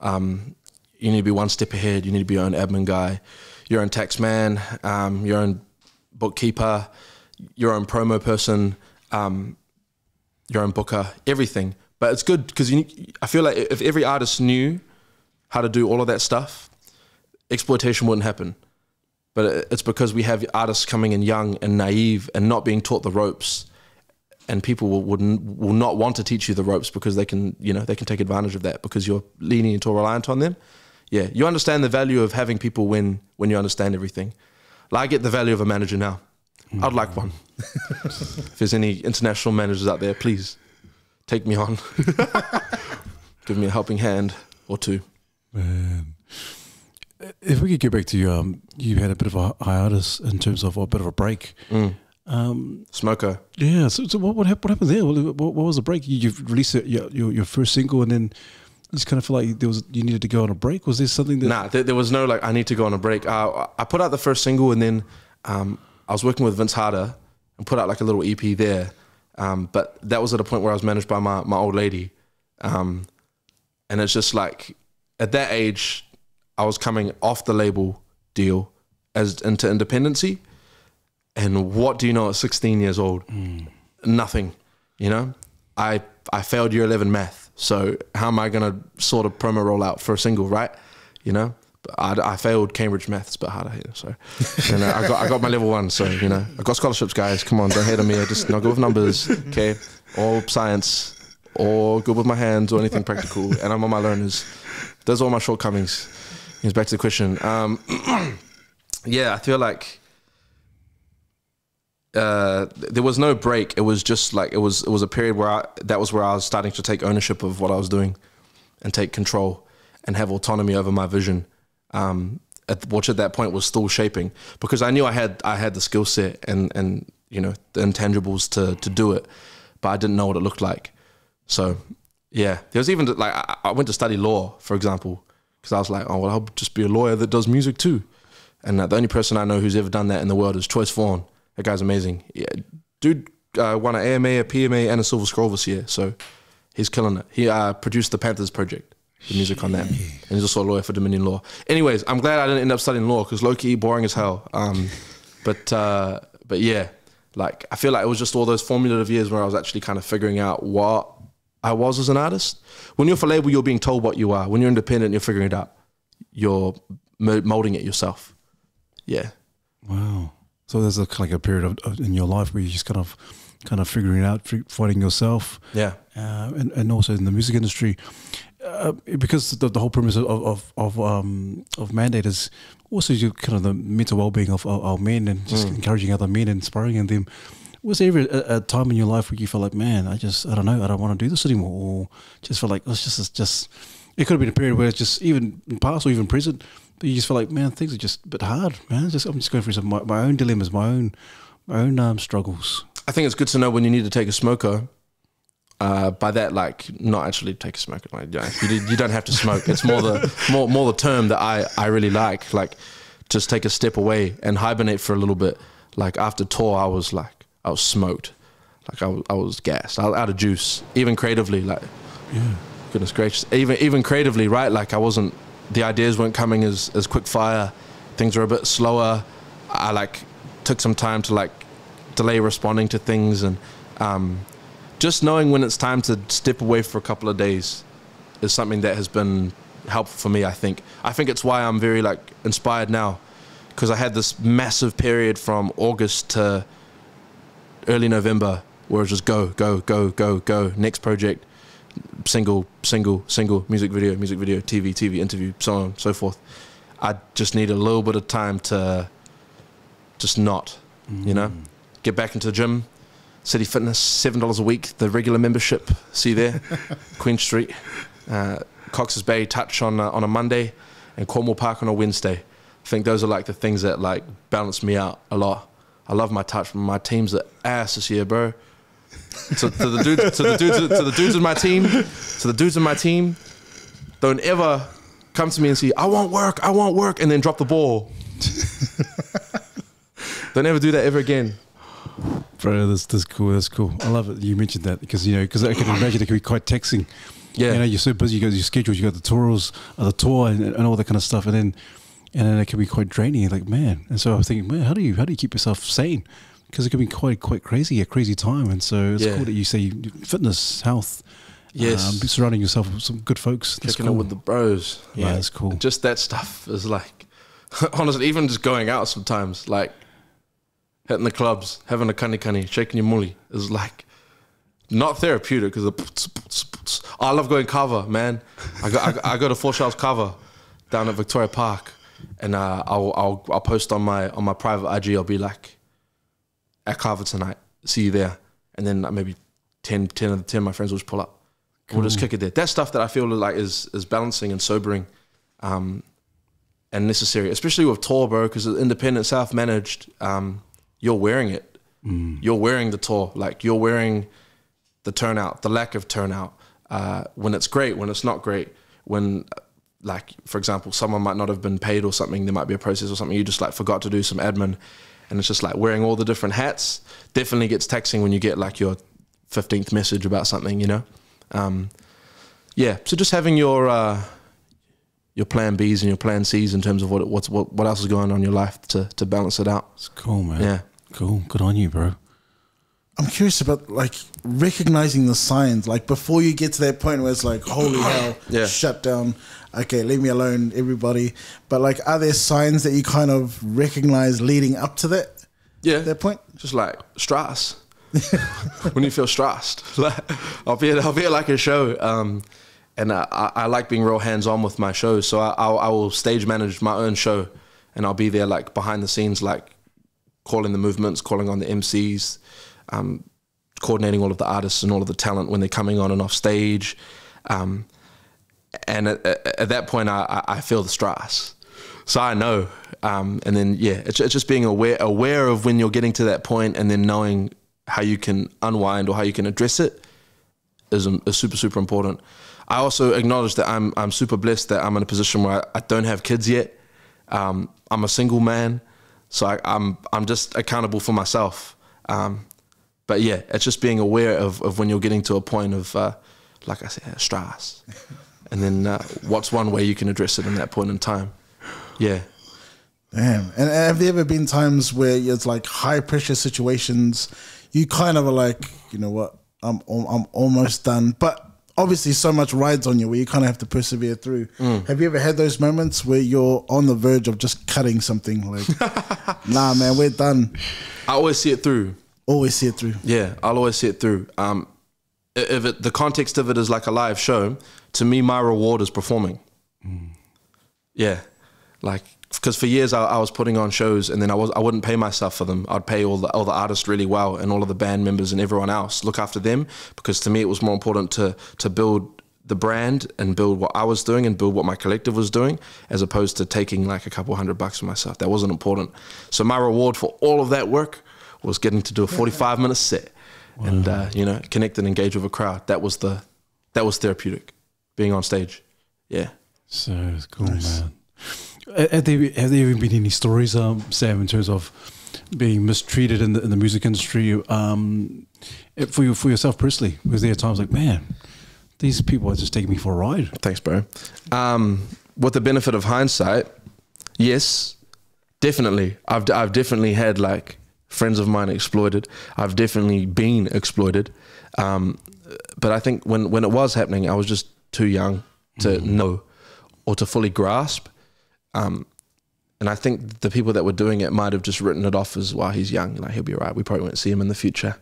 You need to be one step ahead. You need to be your own admin guy, your own tax man, your own bookkeeper, your own promo person. Your own booker, everything. But it's good because I feel like if every artist knew how to do all of that stuff, exploitation wouldn't happen. But it's because we have artists coming in young and naive and not being taught the ropes, and people will not want to teach you the ropes because they can take advantage of that because you're lenient or reliant on them. Yeah, you understand the value of having people when you understand everything. Like I get the value of a manager now. I'd like one. If there's any international managers out there, please take me on. Give me a helping hand or two. Man. If we could get back to you had a bit of a hiatus in terms of a bit of a break. Smoker. Yeah. So what happened there? What was the break? You released your first single and then you just kind of feel like you needed to go on a break? Was there something that... Nah, there was no like, I need to go on a break. I put out the first single and then... I was working with Vince Harder and put out like a little EP there. But that was at a point where I was managed by my old lady. And it's just like, at that age, I was coming off the label deal as into independency. And what do you know at 16 years old? Nothing, you know? I failed year 11 math. So how am I going to sort of promo roll out for a single, right? You know? I failed Cambridge math. It's a bit harder here, so you know, I got my level 1. So you know, I got scholarships, guys. Come on, don't hate on me. I just not good with numbers, okay? All science, or good with my hands, or anything practical. And I'm on my learners. Those are all my shortcomings. Here's back to the question. Yeah, I feel like there was no break. It was just like it was a period where that was where I was starting to take ownership of what I was doing, and take control, and have autonomy over my vision. Which at that point was still shaping, because I knew I had the skill set and you know, the intangibles to do it, but I didn't know what it looked like. So yeah, there was even like I went to study law, for example, because I was like, oh well, I'll just be a lawyer that does music too. And the only person I know who's ever done that in the world is Choice Vaughan. That guy's amazing. Yeah, dude won an AMA, a PMA, and a Silver Scroll this year, so he's killing it. He produced the Panthers project, the music on that, and he's also a lawyer for Dominion Law. Anyways, I'm glad I didn't end up studying law, because low-key boring as hell. But yeah, like I feel like it was just all those formative years where I was actually kind of figuring out what I was as an artist. When you're for label, you're being told what you are. When you're independent, you're figuring it out. You're molding it yourself. Yeah. Wow. So there's like a period of in your life where you just kind of figuring it out, finding yourself. Yeah. And also in the music industry. Because the whole premise of Mandate is also kind of the mental well-being of our men, and just encouraging other men and inspiring them. Was there ever a time in your life where you felt like, man, I don't know, I don't want to do this anymore, or just felt like it's just it could have been a period where it's just even past or even present, but you just felt like, man, things are just a bit hard, man. I'm just going through some my own dilemmas, my own struggles. I think it's good to know when you need to take a smoker. By that, like, not actually take a smoke. Like, you don't have to smoke. It's more the term that I really like just take a step away and hibernate for a little bit. Like after tour, I was smoked. Like I was gassed. I was out of juice. Even creatively, like, yeah, goodness gracious. Even creatively, right? Like the ideas weren't coming as quick fire. Things were a bit slower. I like took some time to like delay responding to things, and just knowing when it's time to step away for a couple of days is something that has been helpful for me, I think. I think it's why I'm very like inspired now, because I had this massive period from August to early November where it's just go. Next project, single, music video, TV, interview, so on and so forth. I just need a little bit of time to just not, you know, get back into the gym. City Fitness, $7 a week, the regular membership. See you there, Queen Street, Cox's Bay Touch on a Monday, and Cornwall Park on a Wednesday. I think those are like the things that like balance me out a lot. I love my touch. My team's the ass this year, bro. To the dudes in my team, don't ever come to me and say, I want work, and then drop the ball. Don't ever do that ever again. Bro, that's cool. I love it. You mentioned that because I can imagine it can be quite taxing. Yeah, you're so busy. You got your schedule. You got the tour, and all that kind of stuff, and then it can be quite draining. Like, man, and so I was thinking, man, how do you keep yourself sane? Because it can be quite crazy, a crazy time. And so it's cool that you say fitness, health. Yes, surrounding yourself with some good folks. That's Checking cool. out with the bros. Yeah, that's cool. Just that stuff is like, honestly, even just going out sometimes, like. Hitting the clubs, having a kani, shaking your mully is like not therapeutic because I love going cover, man. I go to 4 Shells cover down at Victoria Park, and I'll post on my private IG. I'll be like, at cover tonight, see you there, and then maybe 10 of the 10 my friends will just pull up. Cool. We'll just kick it there. That stuff that I feel like is balancing and sobering, and necessary, especially with tour, bro, because independent, self-managed. You're wearing it. You're wearing the tour. Like, you're wearing the turnout, the lack of turnout. When it's great, when it's not great. When, like, for example, someone might not have been paid or something. There might be a process or something. You just, like, forgot to do some admin. And it's just, like, wearing all the different hats definitely gets taxing when you get, like, your 15th message about something, you know. Yeah, so just having your plan Bs and your plan Cs in terms of what else is going on in your life to balance it out. It's cool, man. Yeah, cool. Good on you, bro. I'm curious about like recognizing the signs, like before you get to that point where it's like, holy hell, Yeah. shut down. Okay, leave me alone, everybody. But like, are there signs that you kind of recognize leading up to that? yeah. That point? Just like stress. When you feel stressed, like, I'll be at like a show, and I like being real hands on with my shows. So I will stage manage my own show, and I'll be there like behind the scenes, like calling the movements, calling on the MCs, coordinating all of the artists and all of the talent when they're coming on and off stage. And at that point, I feel the stress. So I know, and then yeah, it's just being aware of when you're getting to that point, and then knowing how you can unwind or how you can address it is super important. I also acknowledge that I'm super blessed that I'm in a position where I don't have kids yet. I'm a single man, so I'm just accountable for myself. But yeah, it's just being aware of when you're getting to a point of, like I said, stress, and then what's one way you can address it in that point in time. Yeah. Damn. And have there ever been times where it's like high pressure situations, you kind of are like, you know what, I'm almost done, but obviously so much rides on you where you kind of have to persevere through. Have you ever had those moments where you're on the verge of just cutting something, like, nah, man, we're done? I always see it through. Always see it through. Yeah, I'll always see it through. If the context of it is like a live show, to me, my reward is performing. Yeah, like, because for years I was putting on shows, and then I wouldn't pay myself for them. I'd pay all the artists really well, and all of the band members and everyone else, look after them, because to me it was more important to build the brand and build what I was doing and build what my collective was doing, as opposed to taking like a couple $100 for myself. That wasn't important. So my reward for all of that work was getting to do a 45-minute set. Wow. And you know, connect and engage with a crowd. That was therapeutic, being on stage. Yeah. So it's cool, nice. Man. Have there even been any stories, Sam, in terms of being mistreated in the music industry? For yourself personally, was there times like, man, these people are just taking me for a ride? Thanks, bro. With the benefit of hindsight, yes, definitely. I've definitely had like friends of mine exploited. I've definitely been exploited. But I think when it was happening, I was just too young to know or to fully grasp. And I think the people that were doing it might have just written it off as, well, he's young, like, he'll be all right. We probably won't see him in the future.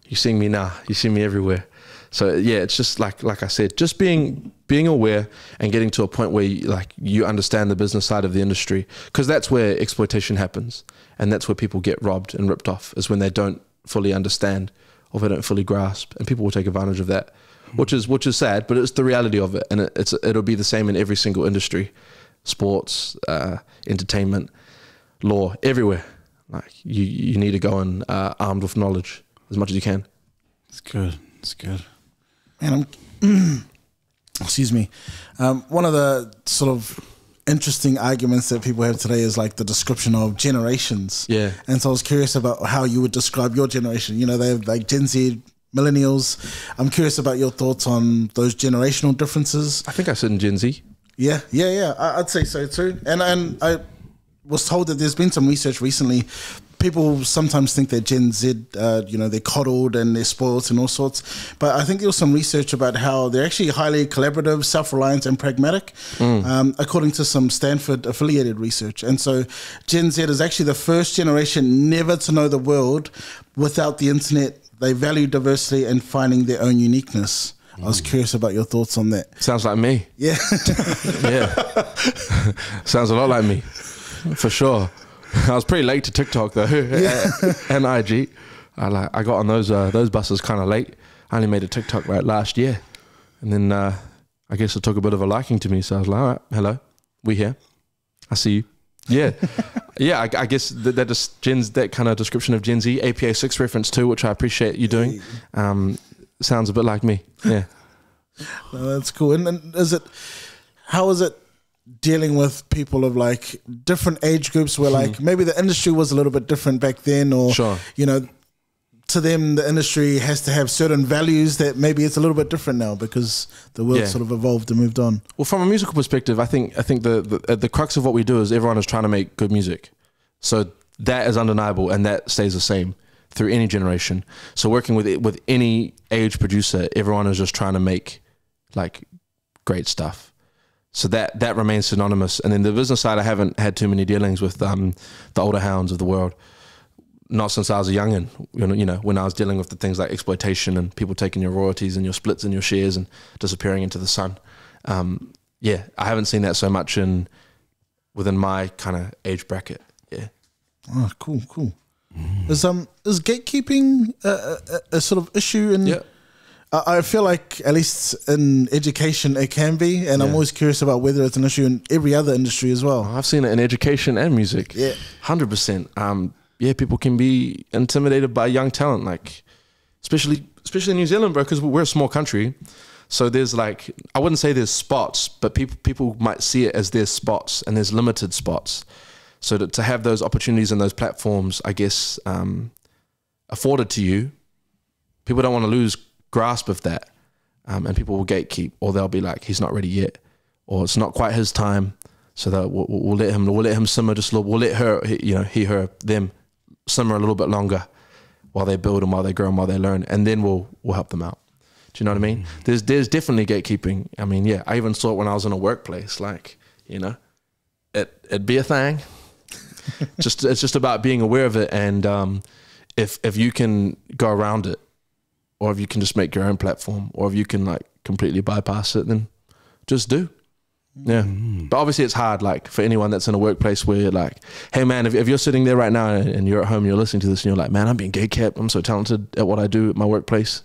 You see me now. You see me everywhere. So yeah, it's just like I said, just being aware and getting to a point where you understand the business side of the industry, because that's where exploitation happens, and that's where people get robbed and ripped off, is when they don't fully understand or they don't fully grasp, and people will take advantage of that, which is sad, but it's the reality of it, and it'll be the same in every single industry. Sports, entertainment, law, everywhere. Like you need to go in armed with knowledge as much as you can. It's good. It's good. Man, excuse me. One of the sort of interesting arguments that people have today is like the description of generations. Yeah. And so I was curious about how you would describe your generation. You know, they have like Gen Z, millennials. I'm curious about your thoughts on those generational differences. I think I said in Gen Z. Yeah. I'd say so too. And I was told that there's been some research recently. People sometimes think that Gen Z, they're coddled and they're spoiled and all sorts. But I think there was some research about how they're actually highly collaborative, self-reliant and pragmatic, according to some Stanford affiliated research. And so Gen Z is actually the first generation never to know the world without the internet. They value diversity and finding their own uniqueness. I was curious about your thoughts on that. Sounds like me. Yeah. Yeah. Sounds a lot like me, for sure. I was pretty late to TikTok though, and IG. I got on those buses kind of late. I only made a TikTok last year, and then I guess it took a bit of a liking to me. So I was like, all right, hello, we here. I see you. Yeah, yeah. I guess that kind of description of Gen Z, APA 6 reference too, which I appreciate you doing. Sounds a bit like me. Yeah. No, that's cool. And how is it dealing with people of like different age groups where like maybe the industry was a little bit different back then, or sure. to them the industry has to have certain values that maybe it's a little bit different now because the world sort of evolved and moved on. Well, from a musical perspective, I think the crux of what we do is everyone is trying to make good music. So that is undeniable, and that stays the same through any generation. So working with any age producer, everyone is just trying to make like great stuff. So that remains synonymous. And then the business side, I haven't had too many dealings with the older hounds of the world. Not since I was a youngin', you know, when I was dealing with the things like exploitation and people taking your royalties and your splits and your shares and disappearing into the sun. Yeah, I haven't seen that so much within my kind of age bracket. Yeah. Oh, cool. Is gatekeeping a sort of issue in? Yeah. I feel like at least in education it can be, and I'm always curious about whether it's an issue in every other industry as well. I've seen it in education and music. Yeah, 100%. Yeah, people can be intimidated by young talent, like especially in New Zealand, bro, because we're a small country. So there's like, I wouldn't say there's spots, but people might see it as there's spots, and there's limited spots. So to have those opportunities and those platforms, I guess, afforded to you, people don't want to lose grasp of that, and people will gatekeep, or they'll be like, he's not ready yet, or it's not quite his time. So that we'll let him simmer just a little. We'll let her, you know, he, her, them simmer a little bit longer while they build and while they grow and while they learn, and then we'll help them out. Do you know what I mean? There's definitely gatekeeping. I mean, yeah, I even saw it when I was in a workplace. Like, you know, it'd be a thing. It's just about being aware of it, and if you can go around it, or if you can just make your own platform, or if you can like completely bypass it, then just do. Yeah. But obviously it's hard, like for anyone that's in a workplace where you're like, hey man, if you're sitting there right now and you're at home and you're listening to this and you're like, man, I'm being gatekept, I'm so talented at what I do at my workplace,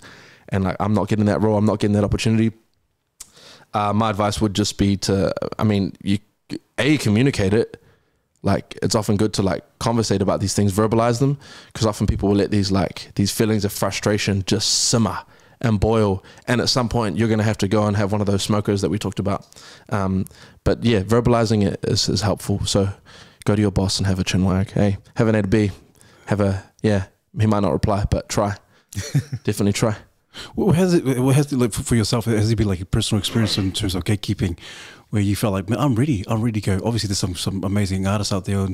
and like I'm not getting that role, I'm not getting that opportunity, my advice would just be to, I mean, you communicate it. Like it's often good to like conversate about these things, verbalize them, because often people will let these feelings of frustration just simmer and boil, and at some point you're going to have to go and have one of those smokers that we talked about. But yeah, verbalizing it is helpful. So go to your boss and have a chin wag. Hey, have an A to B, he might not reply, but try. Definitely try. What has it like for yourself? Has it been like a personal experience in terms of gatekeeping, where you felt like, man, I'm ready to go? Obviously, there's some amazing artists out there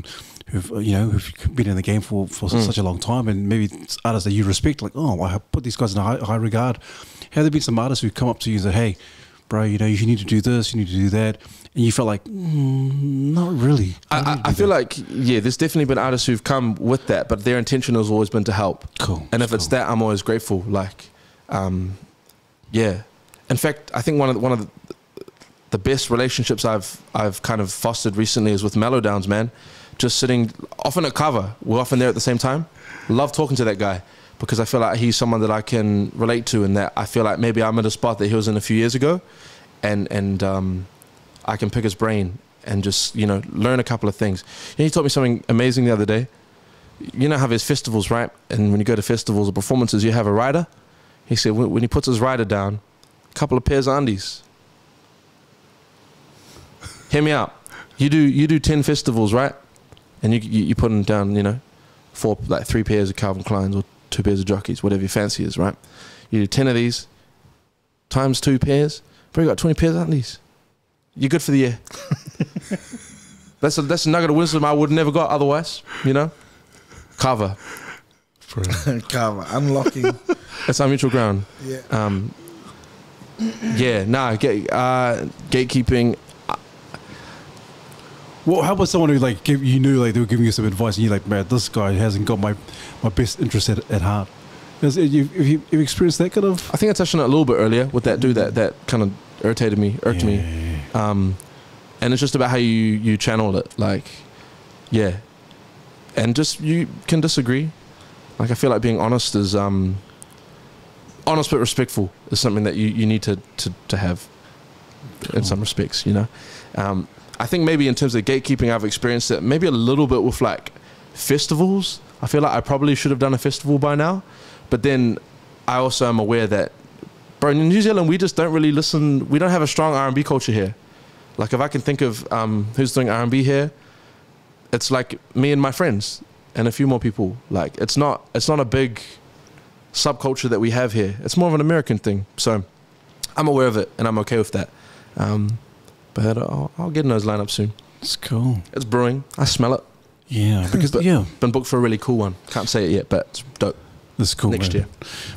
who've been in the game for such a long time, and maybe it's artists that you respect, like, oh, I put these guys in a high regard. Have there been some artists who come up to you and say, hey, bro, you know, you need to do this, you need to do that, and you felt like, not really. I feel like, yeah, there's definitely been artists who've come with that, but their intention has always been to help. Cool. And if it's that, I'm always grateful. Like, yeah. In fact, I think one of the best relationships I've kind of fostered recently is with Mellowdowns, man. Just sitting often at cover, we're often there at the same time. Love talking to that guy, because I feel like he's someone that I can relate to, and that I feel like maybe I'm at a spot that he was in a few years ago, and I can pick his brain and just, you know, learn a couple of things. You know, he taught me something amazing the other day. You know how there's festivals, right? And when you go to festivals or performances, you have a rider. He said when he puts his rider down, a couple of pairs of undies. Hear me out. You do 10 festivals, right? And you put them down, you know, 3 pairs of Calvin Kleins or 2 pairs of Jockeys, whatever your fancy is, right? You do 10 of these times 2 pairs. Bro, you got 20 pairs of undies. You're good for the year. That's a nugget of wisdom I would never got otherwise, you know? Cover. Cover. Unlocking. That's our mutual ground. Yeah. Gatekeeping. Well, how about someone who like they were giving you some advice, and you're like, man, this guy hasn't got my best interest at heart. Have you experienced that kind of? I think I touched on it a little bit earlier with that dude that kind of irked me. And it's just about how you channel it, like, yeah, and just you can disagree. Like I feel like being honest is honest but respectful is something that you need to have in some respects, you know. I think maybe in terms of gatekeeping, I've experienced it maybe a little bit with like festivals. I feel like I probably should have done a festival by now, but then I also am aware that, bro, in New Zealand we just don't really listen. We don't have a strong R&B culture here. Like if I can think of who's doing R&B here, it's like me and my friends and a few more people. Like it's not a big subculture that we have here. It's more of an American thing. So I'm aware of it and I'm okay with that. But I'll get in those lineups soon. It's cool. It's brewing. I smell it. Yeah, because been booked for a really cool one. Can't say it yet, but it's dope. That's cool. Next year,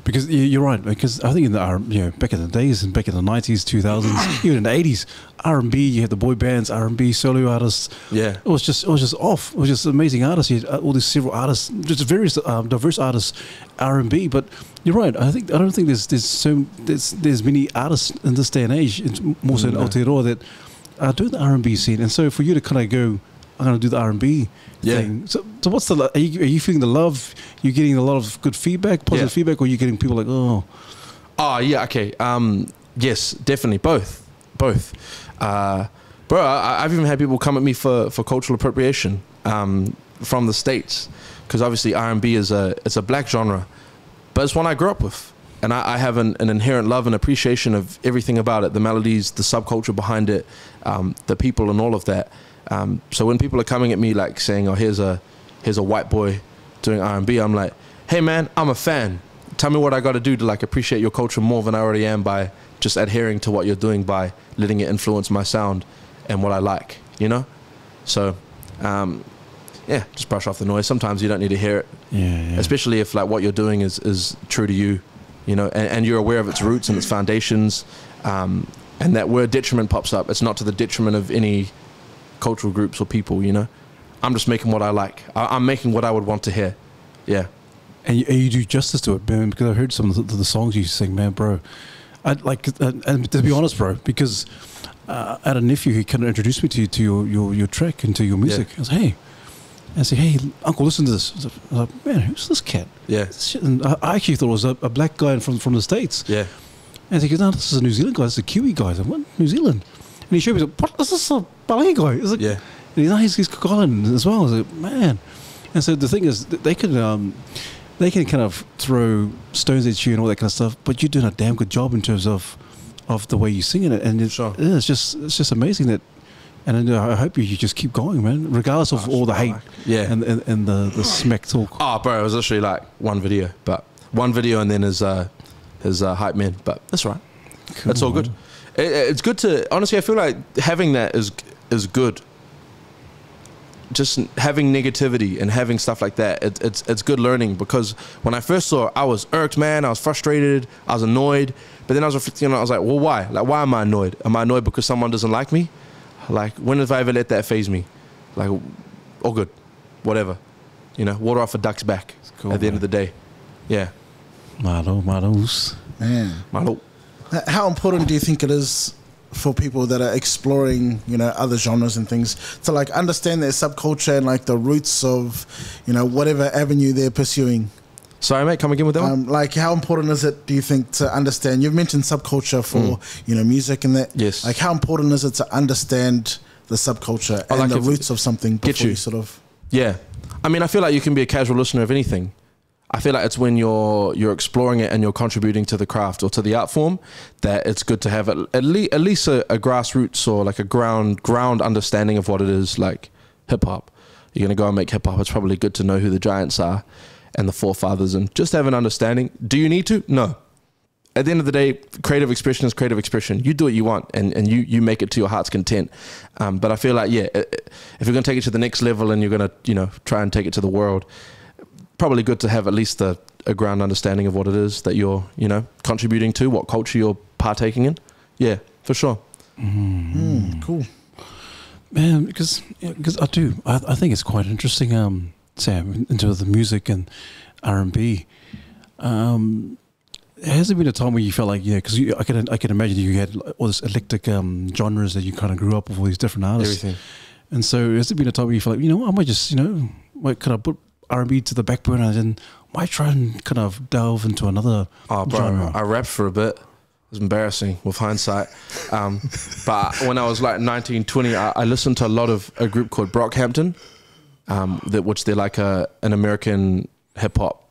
because you're right. Because I think in the back in the days and back in the 90s, 2000s, even in the 80s, R&B, you had the boy bands, R&B solo artists. Yeah, it was just off. It was just amazing artists. You had all these several artists, just various diverse artists, R&B. But you're right. I don't think there's many artists in this day and age, more so in Aotearoa, that are doing the R&B scene. And so for you to kind of go, I'm going to do the R&B thing. So what's the? Are you feeling the love? You're getting a lot of good feedback, positive feedback, or are you getting people like, oh? Oh yeah, okay. Yes, definitely both. Bro, I've even had people come at me for cultural appropriation from the States, because obviously R&B it's a black genre, but it's one I grew up with, and I have an inherent love and appreciation of everything about it, the melodies, the subculture behind it, the people, and all of that. So when people are coming at me like saying, oh, here's a white boy doing R&B, I'm like, hey man, I'm a fan. Tell me what I got to do to like appreciate your culture more than I already am by just adhering to what you're doing, by letting it influence my sound and what I like, you know? So, just brush off the noise. Sometimes you don't need to hear it. Yeah. Especially if like what you're doing is true to you, you know, and you're aware of its roots and its foundations. And that word detriment pops up. It's not to the detriment of any cultural groups or people, you know. I'm just making what I like. I'm making what I would want to hear. Yeah. And you do justice to it, man, because I heard some of the songs you sing, man, bro. I'd like, and to be honest, bro, because I had a nephew who kind of introduced me to your track and to your music. I was like, hey, uncle, listen to this. I was like, man, who's this cat? Yeah. And I actually thought it was a black guy from the States. Yeah. And he goes, no, this is a New Zealand guy. This is a Kiwi guy. I was like, what? New Zealand? And he showed me, what is this a Malay guy? It's like, yeah. And he's Cook Island as well. I was like, man. And so the thing is, they can kind of throw stones at you and all that kind of stuff, but you're doing a damn good job in terms of the way you're singing it. And it's just amazing that. And I hope you just keep going, man, regardless of all the hate and the smack talk. Oh, bro, it was literally like one video and then his hype man, but that's right. Cool, that's all good. It's good to, honestly, I feel like having that is good. Just having negativity and having stuff like that, it's good learning, because when I first saw it, I was irked, man. I was frustrated. I was annoyed. But then I was reflecting on it. I was like, well, why? Like, why am I annoyed? Am I annoyed because someone doesn't like me? Like, when have I ever let that phase me? Like, all good. Whatever. You know, water off a duck's back at the end of the day. Yeah. Maros. Man. Malo. How important do you think it is for people that are exploring, you know, other genres and things to like understand their subculture and like the roots of, you know, whatever avenue they're pursuing? Sorry, mate, come again with that one? Like, how important is it, do you think, to understand? You've mentioned subculture for, you know, music and that. Yes. Like, how important is it to understand the subculture and like the roots of something before you sort of... Yeah. I mean, I feel like you can be a casual listener of anything. I feel like it's when you're exploring it and you're contributing to the craft or to the art form that it's good to have at least a grassroots or like a ground understanding of what it is, like hip hop. You're going to go and make hip hop. It's probably good to know who the giants are and the forefathers and just have an understanding. Do you need to? No. At the end of the day, creative expression is creative expression. You do what you want and you make it to your heart's content. But I feel like, if you're going to take it to the next level and you're going to, you know, try and take it to the world, probably good to have at least a ground understanding of what it is that you're, you know, contributing to, what culture you're partaking in. Yeah, for sure. Cool. Man, because I think it's quite interesting, Sam, into the music and R&B. Has there been a time where you felt like, because I can imagine you had all this eclectic genres that you kind of grew up with all these different artists. Everything. And so has there been a time where you feel like, you know, I might just, you know, kind of put R&B to the back burner and then might try and kind of delve into another genre? I rapped for a bit. It was embarrassing with hindsight. But when I was like 19, 20, I listened to a group called Brockhampton, which they're like an American hip hop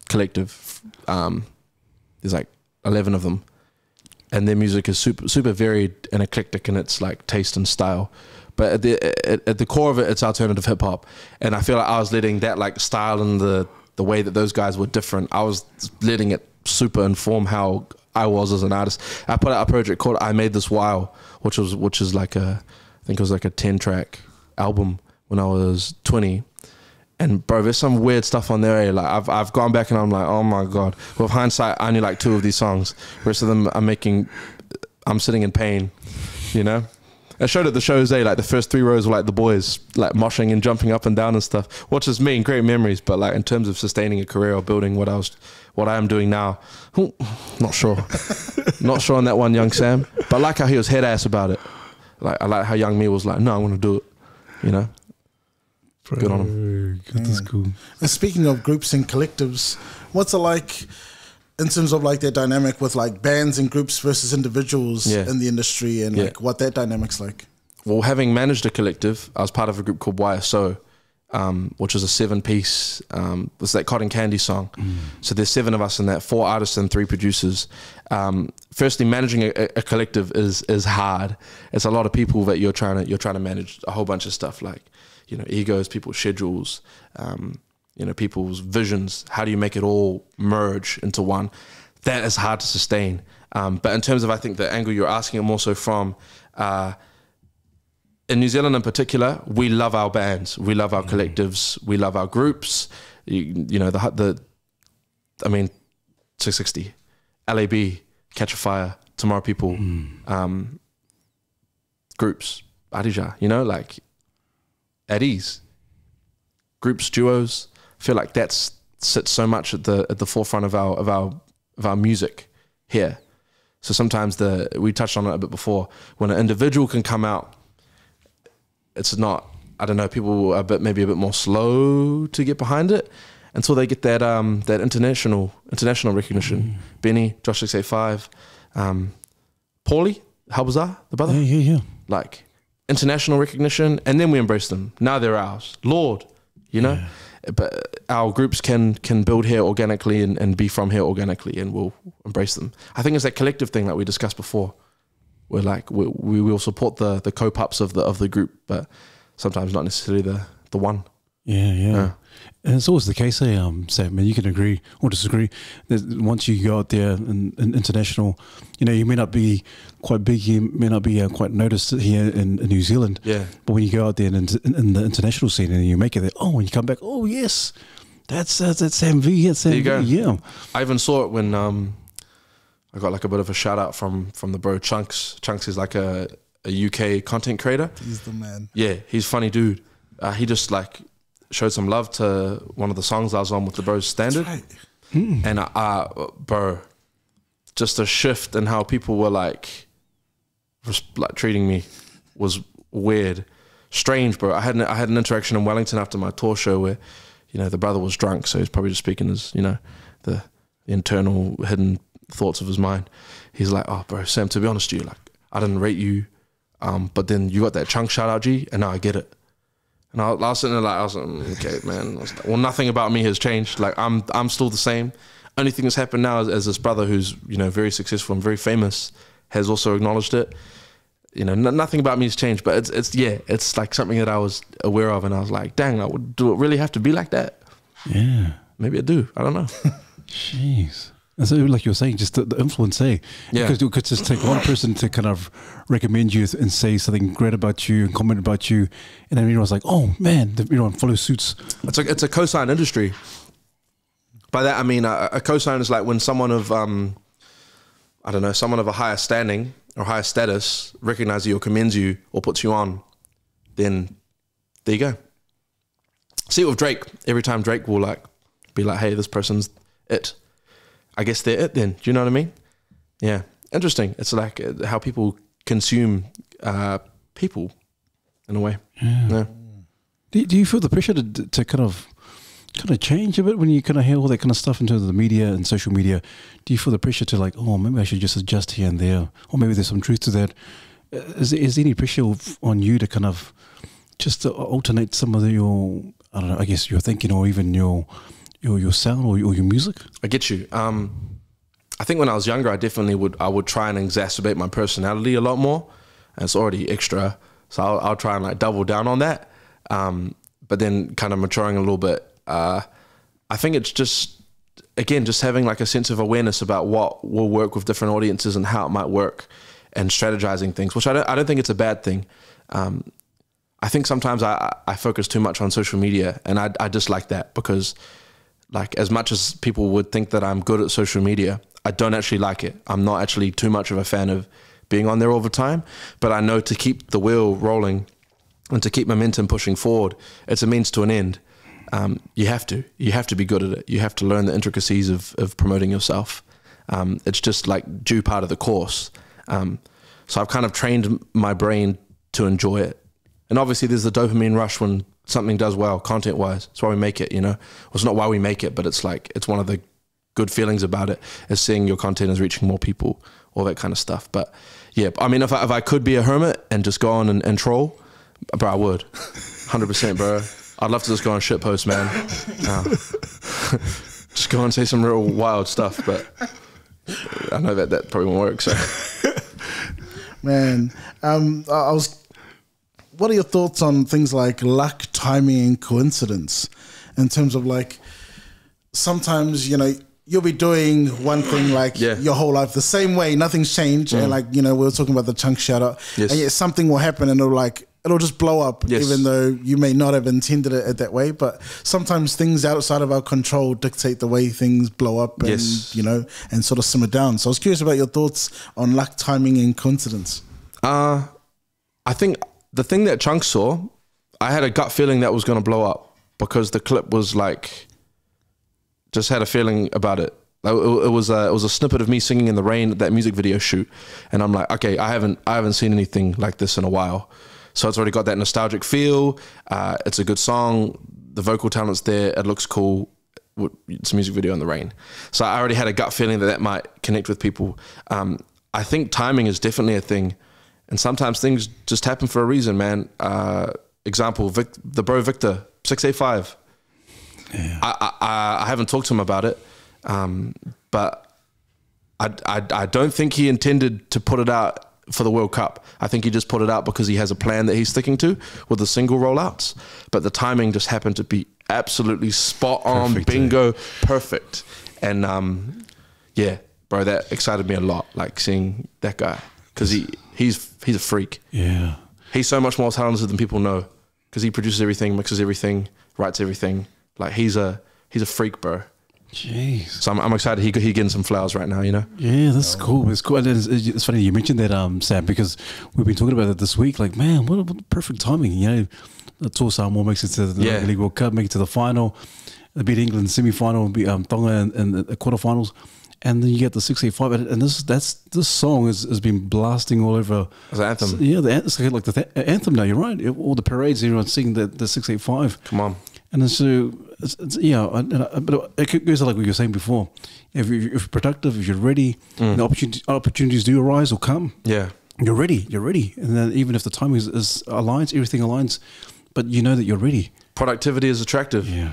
collective. There's like 11 of them. And their music is super varied and eclectic in its like taste and style. But at the core of it, it's alternative hip hop, and I feel like I was letting that like style and the the way that those guys were different. I was letting it super inform how I was as an artist. I put out a project called I Made This While, which is like I think it was like a 10-track album when I was 20. And bro, there's some weird stuff on there. Like I've gone back and I'm like, oh my God. With hindsight, I only like 2 of these songs. The rest of them I'm sitting in pain, you know? I showed at the shows, like the first 3 rows were like the boys, like moshing and jumping up and down and stuff, which is me and great memories. But like in terms of sustaining a career or building what I am doing now, not sure. Not sure on that one, young Sam. But I like how he was head ass about it. Like I like how young me was like, no, I want to do it, you know? Bro, good on him. That's cool. And speaking of groups and collectives, what's it like in terms of like their dynamic with like bands and groups versus individuals in the industry, and like what that dynamic's like? Well, having managed a collective, I was part of a group called YSO, which is a 7-piece, it's that Cotton Candy song. So there's 7 of us in that, 4 artists and 3 producers. Firstly, managing a collective is hard. It's a lot of people that you're trying to manage a whole bunch of stuff, like, you know, egos, people's schedules, you know, people's visions. How do you make it all merge into one? That is hard to sustain. But in terms of, I think the angle you're asking it more so from, in New Zealand in particular, we love our bands, we love our collectives, we love our groups. You know, I mean, 660, LAB, Catch a Fire, Tomorrow People, groups, Adija, you know, like at ease. Groups, duos, I feel like that sits so much at the forefront of our music here. So sometimes we touched on it a bit before, when an individual can come out, it's not, I don't know, people are maybe a bit more slow to get behind it until they get that that international recognition. Benny, Josh 685, Paulie, Halbazar, the brother. Yeah. Like international recognition, and then we embrace them. Now they're ours. Lord, you know? Yeah. But our groups can build here organically and be from here organically, and we'll embrace them. I think it's that collective thing that we discussed before. We're like, we will support the co-pups of the group, but sometimes not necessarily the one. Yeah. And it's always the case, Sam, and you can agree or disagree, that once you go out there in international, you know, you may not be quite big, you may not be quite noticed here in New Zealand, but when you go out there in the international scene and you make it there, when you come back, oh yes, that's Sam V, that's Sam V, yeah. I even saw it when I got like a bit of a shout out from the bro Chunkz. Chunkz is like a UK content creator. He's the man. Yeah, he's a funny dude. He just like showed some love to one of the songs I was on with the bros Standard. That's right. And bro, just a shift in how people were like treating me was weird, strange, bro. I had an interaction in Wellington after my tour show where, you know, the brother was drunk, so he's probably just speaking as, you know, the internal hidden thoughts of his mind. He's like, oh bro, Sam, to be honest with you, like, I didn't rate you, but then you got that Chunkz shout out, G, and now I get it. And I was sitting there like, I was like, okay, man. I was like, well, nothing about me has changed. Like, I'm still the same. Only thing that's happened now is this brother who's, you know, very successful and very famous has also acknowledged it. You know, nothing about me has changed, but it's like something that I was aware of, and I was like, dang, do it really have to be like that? Yeah. Maybe I do. I don't know. Jeez. And so, like you were saying, just the influence, Yeah. Because you could just take one person to kind of recommend you and say something great about you and comment about you, and then everyone's like, oh man, follow suits. It's a cosign industry. By that I mean a cosign is like when someone of I don't know, someone of a higher standing or higher status recognizes you or commends you or puts you on, then there you go. See it with Drake. Every time Drake will like be like, hey, this person's it. I guess they're it then. Do you know what I mean? Yeah. Interesting. It's like how people consume people in a way. Yeah. Do you feel the pressure to kind of change a bit when you kind of hear all that kind of stuff in terms of the media and social media? Do you feel the pressure to like, oh, maybe I should just adjust here and there, or maybe there's some truth to that? Is there any pressure on you to kind of just to alternate some of your, I don't know, I guess your thinking or even your sound or your music? I get you. I think when I was younger, I definitely would try and exacerbate my personality a lot more. And it's already extra, so I'll try and like double down on that. But then kind of maturing a little bit, I think it's just, again, just having like a sense of awareness about what will work with different audiences and how it might work, and strategizing things, which I don't think it's a bad thing. I think sometimes I focus too much on social media, and I dislike that, because like, as much as people would think that I'm good at social media, I don't actually like it. I'm not actually too much of a fan of being on there all the time, but I know to keep the wheel rolling and to keep momentum pushing forward, it's a means to an end. You have to be good at it. You have to learn the intricacies of promoting yourself. It's just like due part of the course. So I've kind of trained my brain to enjoy it. And obviously there's the dopamine rush when something does well, content wise. It's why we make it, you know. Well, it's not why we make it, but it's like, it's one of the good feelings about it, is seeing your content is reaching more people, all that kind of stuff. But yeah, I mean, if I could be a hermit and just go on and troll, bro, I would. 100%, bro. I'd love to just go on shitpost, man. Just go and say some real wild stuff, but I know that probably won't work, so. Man, what are your thoughts on things like luck, timing, and coincidence? In terms of like, sometimes, you know, you'll be doing one thing like your whole life the same way, nothing's changed. And like, you know, we were talking about the Chunkz shoutout, and yet something will happen and it'll just blow up, even though you may not have intended it that way. But sometimes things outside of our control dictate the way things blow up and, you know, and sort of simmer down. So I was curious about your thoughts on luck, timing, and coincidence. I think the thing that Chunkz saw, I had a gut feeling that was going to blow up, because the clip was like, just had a feeling about it. It was a snippet of me singing in the rain at that music video shoot, and I'm like, okay, I haven't seen anything like this in a while. So it's already got that nostalgic feel. It's a good song. The vocal talent's there. It looks cool. It's a music video in the rain. So I already had a gut feeling that might connect with people. I think timing is definitely a thing. And sometimes things just happen for a reason, man. Example, the bro Victor, 685. Yeah. I haven't talked to him about it, but I don't think he intended to put it out for the World Cup. I think he just put it out because he has a plan that he's sticking to with the single rollouts. But the timing just happened to be absolutely spot on, perfect, bingo, perfect. And yeah, bro, that excited me a lot, like seeing that guy, because he's a freak. Yeah, he's so much more talented than people know, because he produces everything, mixes everything, writes everything. Like he's a freak, bro. Jeez. So I'm excited he getting some flowers right now, you know? Yeah, that's cool. It's cool. And it's funny you mentioned that, Sam, because we've been talking about it this week. Like, man, what perfect timing, you know? The Tour Samoa makes it to the Rugby League World Cup, make it to the final. They beat England in the semi-final, beat Tonga in the quarterfinals. And then you get the 685, and this song has been blasting all over. It's an anthem. Yeah, it's like the anthem now, you're right. All the parades, everyone's singing the 685. Come on. And so, but it goes like we were saying before. If you're productive, if you're ready, the opportunities do arise or come. Yeah, you're ready. And then even if the timing is aligns, everything aligns, but you know that you're ready. Productivity is attractive. Yeah,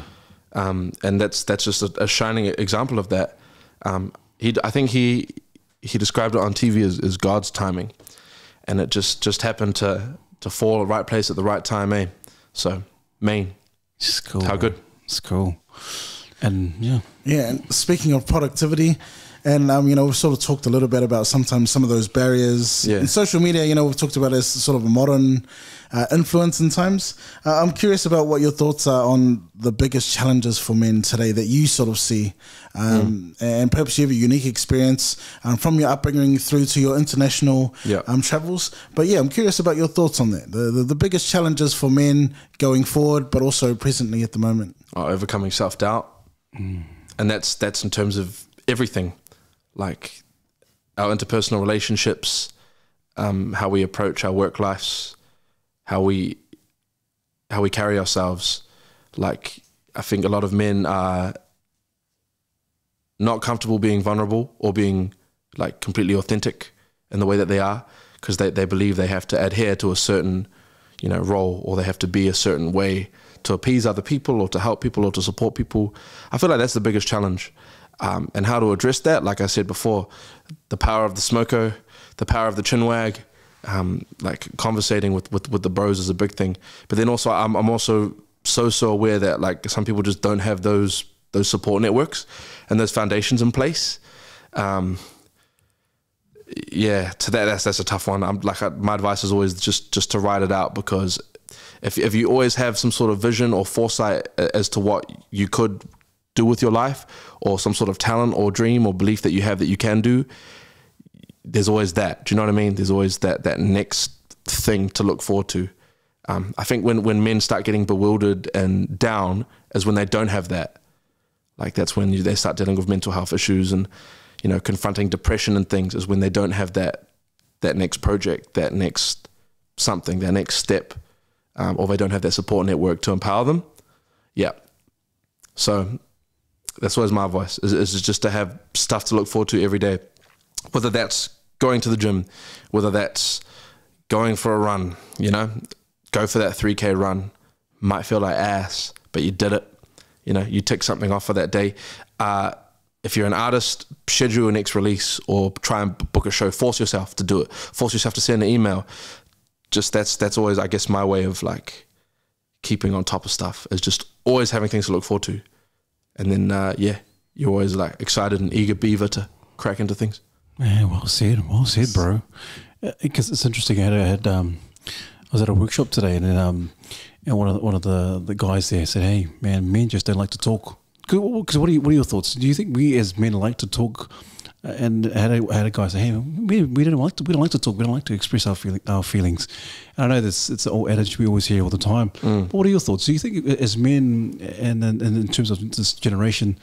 and that's just a shining example of that. I think he described it on TV as God's timing, and it just happened to fall at the right place at the right time, eh? So, Maine. It's cool. How good. It's cool. And yeah. And speaking of productivity, and you know, we've sort of talked a little bit about sometimes some of those barriers in social media. You know, we've talked about it as sort of a modern influence in times. I'm curious about what your thoughts are on the biggest challenges for men today that you sort of see, and perhaps you have a unique experience from your upbringing through to your international travels. But yeah, I'm curious about your thoughts on that. The biggest challenges for men going forward, but also presently at the moment. Overcoming self-doubt, and that's in terms of everything. Like our interpersonal relationships, how we approach our work lives, how we carry ourselves. Like I think a lot of men are not comfortable being vulnerable or being like completely authentic in the way that they are, because they believe they have to adhere to a certain, you know, role, or they have to be a certain way to appease other people or to help people or to support people. I feel like that's the biggest challenge. And how to address that, like I said before, the power of the smoko, the power of the chinwag, like conversating with the bros is a big thing. But then also I'm also so aware that like some people just don't have those those support networks and those foundations in place. Yeah, to that's a tough one. My advice is always just to write it out, because if you always have some sort of vision or foresight as to what you could do with your life, or some sort of talent or dream or belief that you have that you can do, there's always that. Do you know what I mean? There's always that next thing to look forward to. I think when men start getting bewildered and down is when they don't have that. Like that's when they start dealing with mental health issues and, you know, confronting depression and things, is when they don't have that next project, that next something, that next step, or they don't have that support network to empower them. Yeah. So that's always my advice, is just to have stuff to look forward to every day, whether that's going to the gym, whether that's going for a run, you know, go for that 3K run, might feel like ass, but you did it. You know, you tick something off for that day. If you're an artist, schedule a next release or try and book a show. Force yourself to do it. Force yourself to send an email. Just that's always, I guess, my way of like keeping on top of stuff, is just always having things to look forward to. And then, yeah, you're always like excited and eager beaver to crack into things. Yeah, well said, bro. Because it's interesting. I was at a workshop today, and then and one of the guys there said, "Hey, man, men just don't like to talk." Because what are your thoughts? Do you think we as men like to talk? And I had a guy say, "Hey, we don't like to talk. We don't like to express our feelings." And I know it's an old adage we always hear all the time. But what are your thoughts? Do you think as men, and in terms of this generation,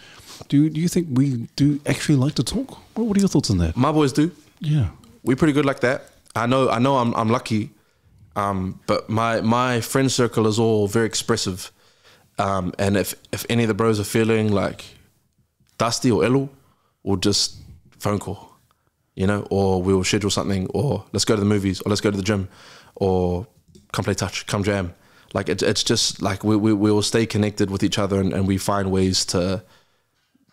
do you think we do actually like to talk? What are your thoughts on that? My boys do. Yeah, we're pretty good like that. I know. I'm lucky. But my friend circle is all very expressive. And if any of the bros are feeling like dusty or ill, we'll just phone call, you know, or we'll schedule something, or let's go to the movies, or let's go to the gym, or come play touch, come jam. Like it's just like we will stay connected with each other, and we find ways to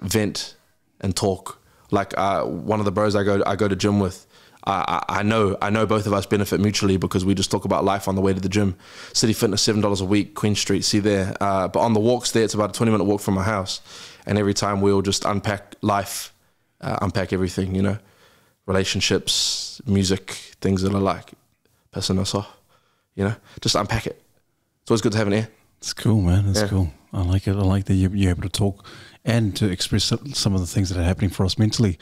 vent and talk. Like one of the bros I go to gym with, I know both of us benefit mutually, because we just talk about life on the way to the gym. City Fitness, $7 a week, Queen Street, see there. But on the walks there, it's about a 20-minute walk from my house. And every time we'll just unpack life, unpack everything, you know, relationships, music, things that are like pissing us off, you know, just unpack it. It's always good to have an ear. It's cool, man. It's cool. I like it. I like that you're able to talk and to express some of the things that are happening for us mentally.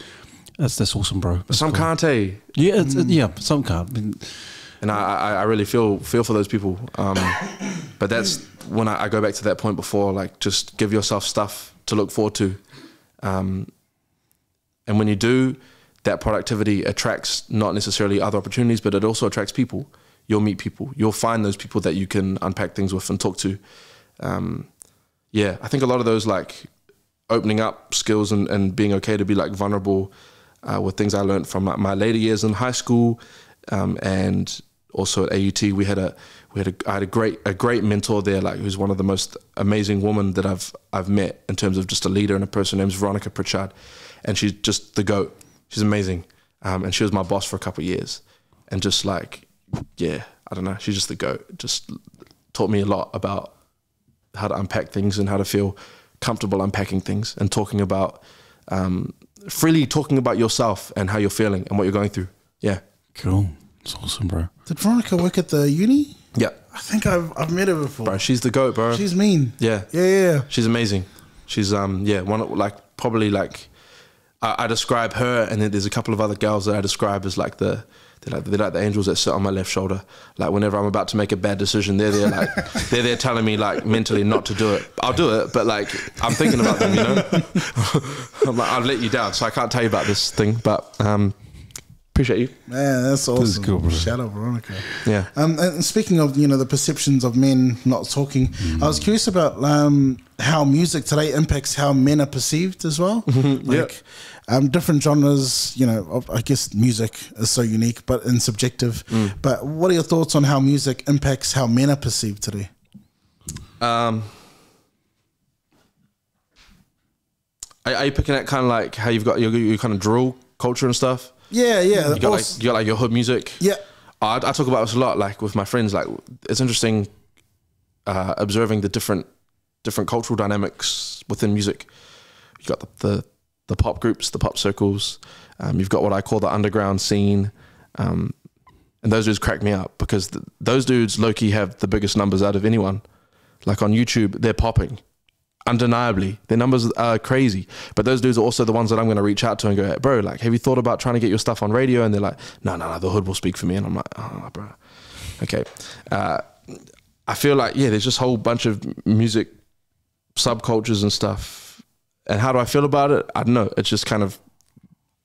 That's awesome, bro. That's some cool. can't, eh? Yeah, some can't. And I really feel for those people. But that's when I go back to that point before, like, just give yourself stuff to look forward to. And when you do, that productivity attracts not necessarily other opportunities, but it also attracts people. You'll meet people. You'll find those people that you can unpack things with and talk to. Yeah, I think a lot of those, like, opening up skills and being okay to be, like, vulnerable with things I learned from my later years in high school, and also at AUT. I had a great mentor there, like, who's one of the most amazing women that I've met in terms of just a leader, and a person named Veronica Pritchard, and she's just the GOAT. She's amazing, and she was my boss for a couple of years, and just like, yeah, I don't know, she's just the GOAT. Just taught me a lot about how to unpack things and how to feel comfortable unpacking things and talking about freely talking about yourself and how you're feeling and what you're going through. Yeah. Cool. It's awesome, bro. Did Veronica work at the uni? Yeah. I think I've met her before. Bro, she's the GOAT, bro. She's mean. Yeah. Yeah. She's amazing. She's one of, like, probably like, I describe her, and then there's a couple of other girls that I describe as like they're like the angels that sit on my left shoulder. Like, whenever I'm about to make a bad decision, they're there, like, they're there telling me, like, mentally not to do it. I'll do it, but, like, I'm thinking about them, you know. I'm like, I'll let you down, so I can't tell you about this thing, but appreciate you. Man, that's awesome. This is cool, bro. Shout out, Veronica. Yeah. And speaking of, you know, the perceptions of men not talking, I was curious about how music today impacts how men are perceived as well. Like, different genres, you know, I guess music is so unique, but and subjective. But what are your thoughts on how music impacts how men are perceived today? Are you picking at kind of like how you've got your kind of drill culture and stuff? Yeah. You got like your hood music. Yeah. I talk about this a lot, like, with my friends. Like, it's interesting observing the different different cultural dynamics within music. You got the pop groups, the pop circles. You've got what I call the underground scene. And those dudes crack me up because those dudes low-key have the biggest numbers out of anyone. Like on YouTube, they're popping. Undeniably, their numbers are crazy. But those dudes are also the ones that I'm going to reach out to and go, hey, bro, like, have you thought about trying to get your stuff on radio? And they're like, no, the hood will speak for me. And I'm like, oh, bro. Okay. I feel like, yeah, there's just a whole bunch of music subcultures and stuff. And how do I feel about it? I don't know. It's just kind of,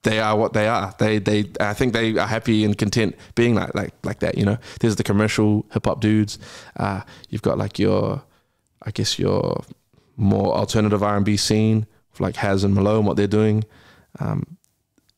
they are what they are. I think they are happy and content being like that, you know? There's the commercial hip hop dudes. You've got like your more alternative R&B scene, like Haz and Malone, what they're doing.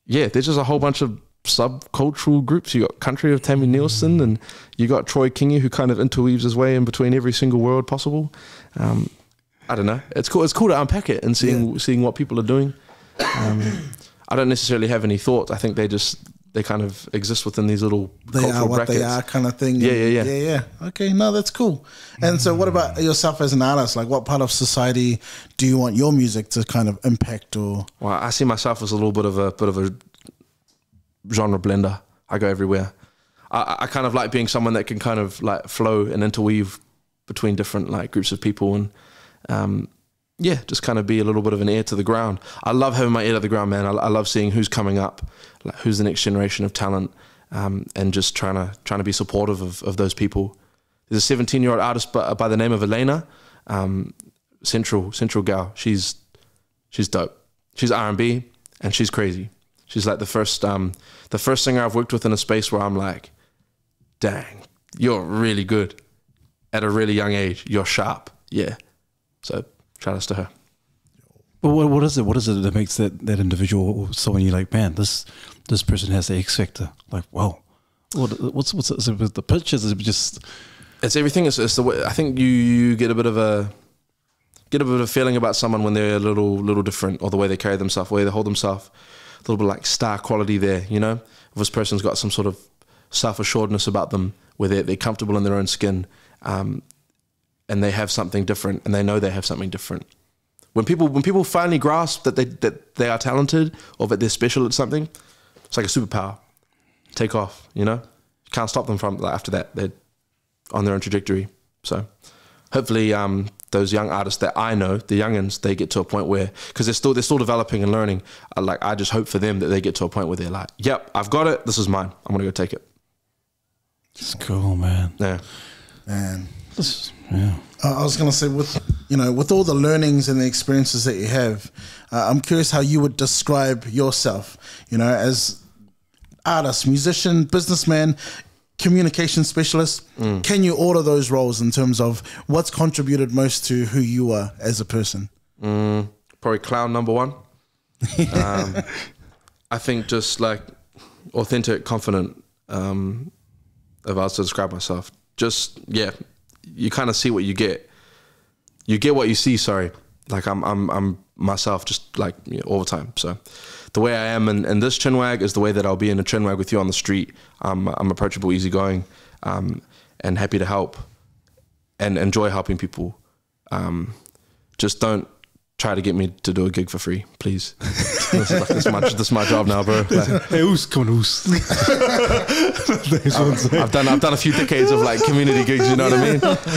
Yeah, there's just a whole bunch of subcultural groups. You got Country of Tammy Nielsen, and you got Troy Kingy, who kind of interweaves his way in between every single world possible. I don't know. It's cool. It's cool to unpack it and seeing what people are doing. I don't necessarily have any thoughts. I think they kind of exist within these little cultural brackets. They are kind of thing. Yeah. Okay, no, that's cool. And so what about yourself as an artist? Like, what part of society do you want your music to kind of impact? Or well, I see myself as a little bit of a genre blender. I go everywhere. I kind of like being someone that can kind of like flow and interweave between different like groups of people, and just kind of be a little bit of an ear to the ground. I love having my ear to the ground, man. I love seeing who's coming up, like who's the next generation of talent, and just trying to be supportive of those people. There's a 17-year-old artist by the name of Elena, Central gal. She's dope. She's R&B and she's crazy. She's like the first singer I've worked with in a space where I'm like, dang, you're really good at a really young age. You're sharp. Yeah. So shout outs to her. But what is it? What is it that makes that individual or someone you're like, man, this person has the X factor? Like, wow. What's is it with the pitch? Is it just? It's everything. It's the way. I think you get a bit of a feeling about someone when they're a little different, or the way they carry themselves, the way they hold themselves. A little bit like star quality there, you know. If this person's got some sort of self-assuredness about them, where they're comfortable in their own skin, and they have something different, and they know they have something different. When people finally grasp that they are talented, or that they're special at something, it's like a superpower. Take off, you know. You can't stop them from like, after that. They're on their own trajectory. So hopefully, those young artists that I know, the youngins, they get to a point where, because they're still developing and learning. I just hope for them that they get to a point where they're like, yep, I've got it. This is mine. I'm gonna go take it. It's cool, man. Yeah, man. Yeah. I was gonna say, with all the learnings and the experiences that you have, I'm curious how you would describe yourself. You know, as artist, musician, businessman, communication specialist. Can you order those roles in terms of what's contributed most to who you are as a person? Probably clown number one. I think just like authentic, confident. If I was to describe myself, you kind of see what you get. You get what you see. Sorry, like I'm myself, just like all the time. So the way I am in this chinwag is the way that I'll be in a chinwag with you on the street. I'm approachable, easygoing, and happy to help, and enjoy helping people. Just don't try to get me to do a gig for free, please. This is my job now, bro. Like, hey, who's coming? Who's? I've done a few decades of like community gigs. You know what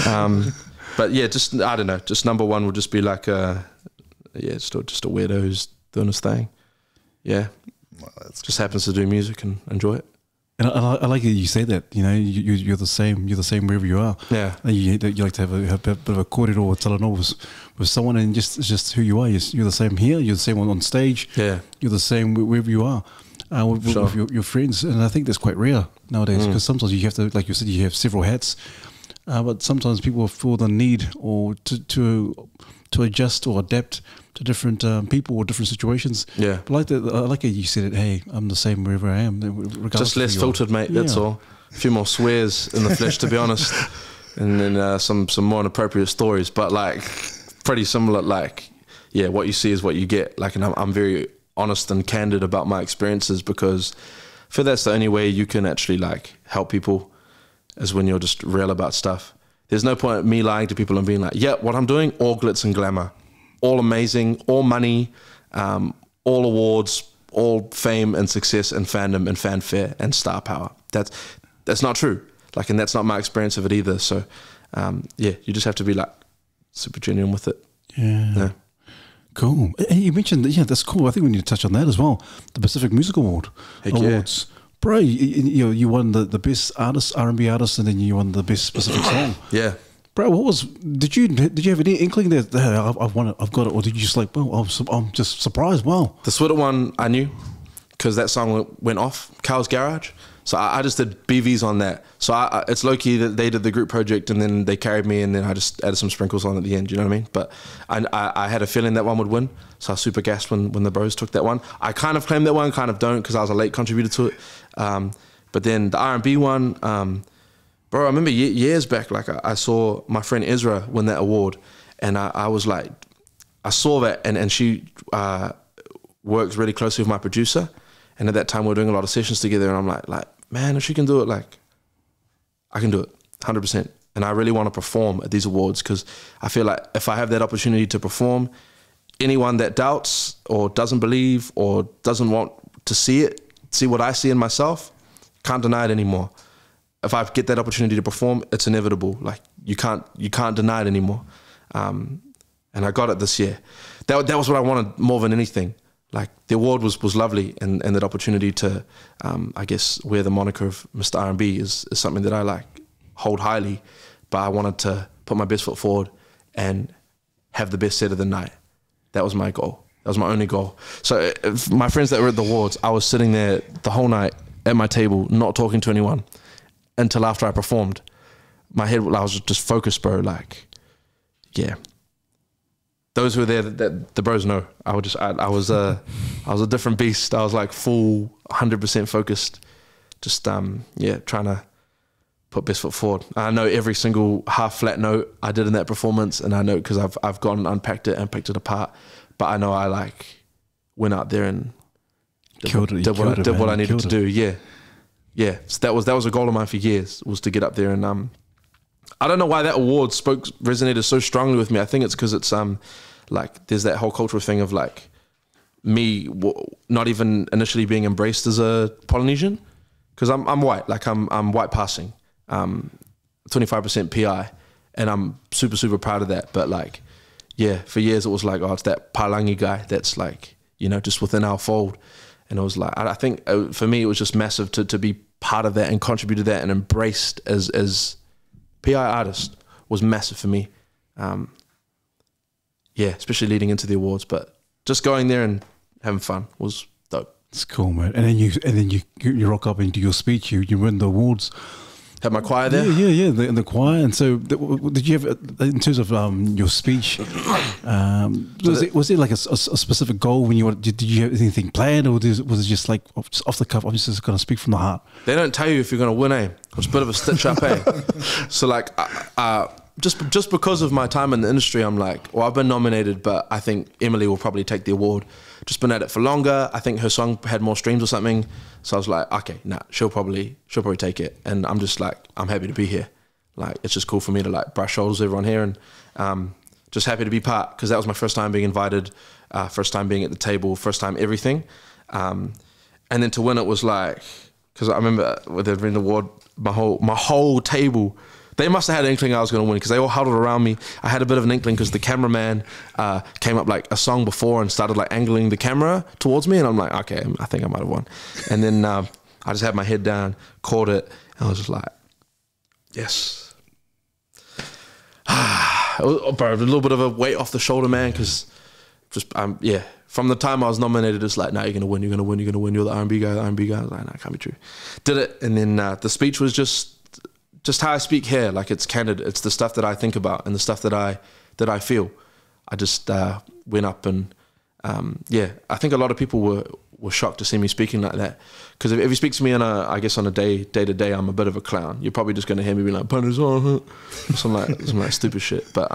I mean? But yeah, just I don't know. Just number one would just be like just a weirdo who's doing his thing. Yeah, just happens to do music and enjoy it. And I like it you say that, you know, you're the same wherever you are. Yeah. And you like to have a bit of a corridor or telenovela with someone, and it's just who you are. You're the same here, you're the same on stage. Yeah. You're the same wherever you are with your friends. And I think that's quite rare nowadays, because sometimes you have to, like you said, you have several hats. But sometimes people feel the need or to adjust or adapt to different people or different situations. Yeah. But I like it you said it, hey, I'm the same wherever I am. Just less filtered, mate, that's all. A few more swears in the flesh, to be honest. And then some more inappropriate stories. But like, pretty similar, like, yeah, what you see is what you get. Like, and I'm very honest and candid about my experiences, because I feel that's the only way you can actually like help people, is when you're just real about stuff. There's no point in me lying to people and being like, yeah, what I'm doing, all glitz and glamour, all amazing, all money, all awards, all fame and success and fandom and fanfare and star power. That's not true. Like, and that's not my experience of it either. So, yeah, you just have to be like super genuine with it. Yeah. Cool. And you mentioned, that's cool. I think we need to touch on that as well. The Pacific Music Awards. Bro, you won the best artist, R&B artist, and then you won the best specific song. Yeah. Bro, did you have any inkling that hey, I've won it, I've got it, or did you just like, well, I'm just surprised, wow. The Twitter one I knew because that song went off, Cal's Garage. So I just did BVs on that. So it's low-key that they did the group project and then they carried me and then I just added some sprinkles on at the end, you know what I mean? But I had a feeling that one would win. So I was super gassed when the bros took that one. I kind of claim that one, kind of don't, because I was a late contributor to it. But then the R&B one, bro, I remember years back, like I saw my friend Ezra win that award and I was like, I saw that and she works really closely with my producer. And at that time we were doing a lot of sessions together and I'm like, man, if she can do it, like, I can do it 100%. And I really want to perform at these awards because I feel like if I have that opportunity to perform, anyone that doubts or doesn't believe or doesn't want to see what I see in myself, can't deny it anymore. If I get that opportunity to perform, it's inevitable. Like, you can't deny it anymore. And I got it this year. That was what I wanted more than anything. Like, the award was lovely, and that opportunity to, I guess, wear the moniker of Mr. R&B is something that I like, hold highly, but I wanted to put my best foot forward and have the best set of the night. That was my goal. That was my only goal. So my friends that were at the awards, I was sitting there the whole night at my table, not talking to anyone until after I performed. My head, I was just focused, bro. Like, yeah. Those who were there, that the bros know. I was a different beast. I was like full 100% focused. Just trying to put best foot forward. I know every single half flat note I did in that performance, and I know because I've gone and unpacked it and picked it apart. But I know I like went out there and did what I needed to do. Yeah. So that was a goal of mine for years, was to get up there and I don't know why that award resonated so strongly with me. I think it's because it's like there's that whole cultural thing of like me not even initially being embraced as a Polynesian, because I'm white, like I'm white passing, 25% PI, and I'm super, super proud of that. But like, yeah, for years it was like, oh, it's that Palangi guy that's like, you know, just within our fold. And it was like, I think for me it was just massive to be part of that and contribute to that and embraced as PI artist was massive for me. Yeah, especially leading into the awards, but just going there and having fun was dope. It's cool, man. And then you rock up and do your speech. You win the awards. Had my choir there. Yeah. In the choir. And so, did you have, in terms of your speech, was it like a specific goal when you wanted? Did you have anything planned, or was it just like off the cuff? I'm just going to speak from the heart. They don't tell you if you're going to win, eh? It's a bit of a stitch up, eh? So like, just because of my time in the industry, I'm like, well, I've been nominated, but I think Emily will probably take the award. Just been at it for longer. I think her song had more streams or something. So I was like, okay, nah, she'll probably take it. And I'm just like, I'm happy to be here. Like, it's just cool for me to like brush shoulders with everyone here, and just happy to be part, because that was my first time being invited, first time being at the table, first time everything. And then to win it was like, because I remember with the award, my whole table, they must have had an inkling I was going to win, because they all huddled around me. I had a bit of an inkling because the cameraman came up like a song before and started like angling the camera towards me, and I'm like, okay, I think I might have won. And then I just had my head down, caught it, and I was just like, yes. Bro, a little bit of a weight off the shoulder, man, because just yeah. From the time I was nominated, it's like, no, you're gonna win. You're the R&B guy. I was like, no, it can't be true. Did it, and then the speech was just how I speak here. Like, it's candid. It's the stuff that I think about and the stuff that I feel. I just went up and yeah. I think a lot of people were shocked to see me speaking like that, because if you speak to me on a day to day, I'm a bit of a clown. You're probably just gonna hear me be like, punters on, some like stupid shit. But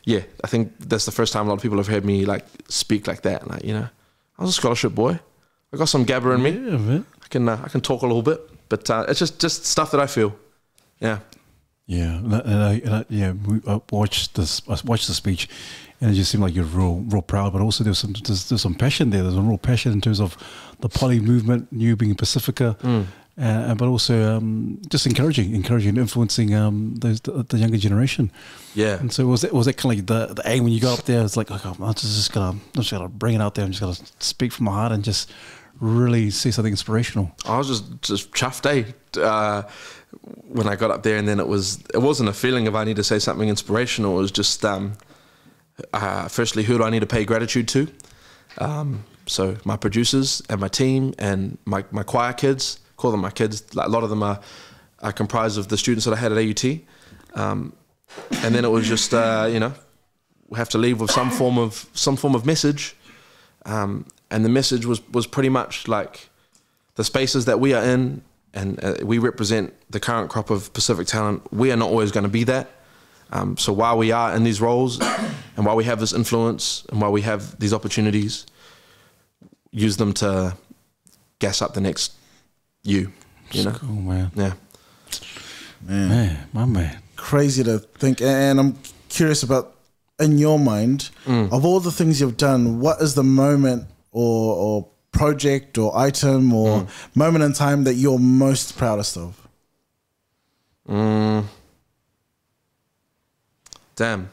yeah, I think that's the first time a lot of people have heard me like speak like that. Like, you know, I was a scholarship boy. I got some gabber in me. Yeah, man. I can talk a little bit, but it's just stuff that I feel. Yeah. Yeah, I watched this. I watched the speech, and it just seemed like you're real proud. But also there's some passion there. There's a real passion in terms of the poly movement, you being Pacifica, but also just encouraging, influencing the younger generation. Yeah. And so was that kind of like the aim when you got up there? It's like, okay, I'm just gonna bring it out there. I'm just gonna speak from my heart and just really say something inspirational. I was just chuffed, when I got up there, and then it wasn't a feeling of I need to say something inspirational. It was just firstly, who do I need to pay gratitude to? So my producers and my team and my choir kids, call them my kids. Like, a lot of them are comprised of the students that I had at AUT. And then it was just we have to leave with some form of message. And the message was pretty much like the spaces that we are in, and we represent the current crop of Pacific talent. We are not always going to be that. So while we are in these roles, and while we have this influence, and while we have these opportunities, use them to gas up the next you know? Cool, man. Yeah. Man, my man. Crazy to think. And I'm curious about, in your mind, of all the things you've done, what is the moment or project or item or moment in time that you're most proudest of? Damn.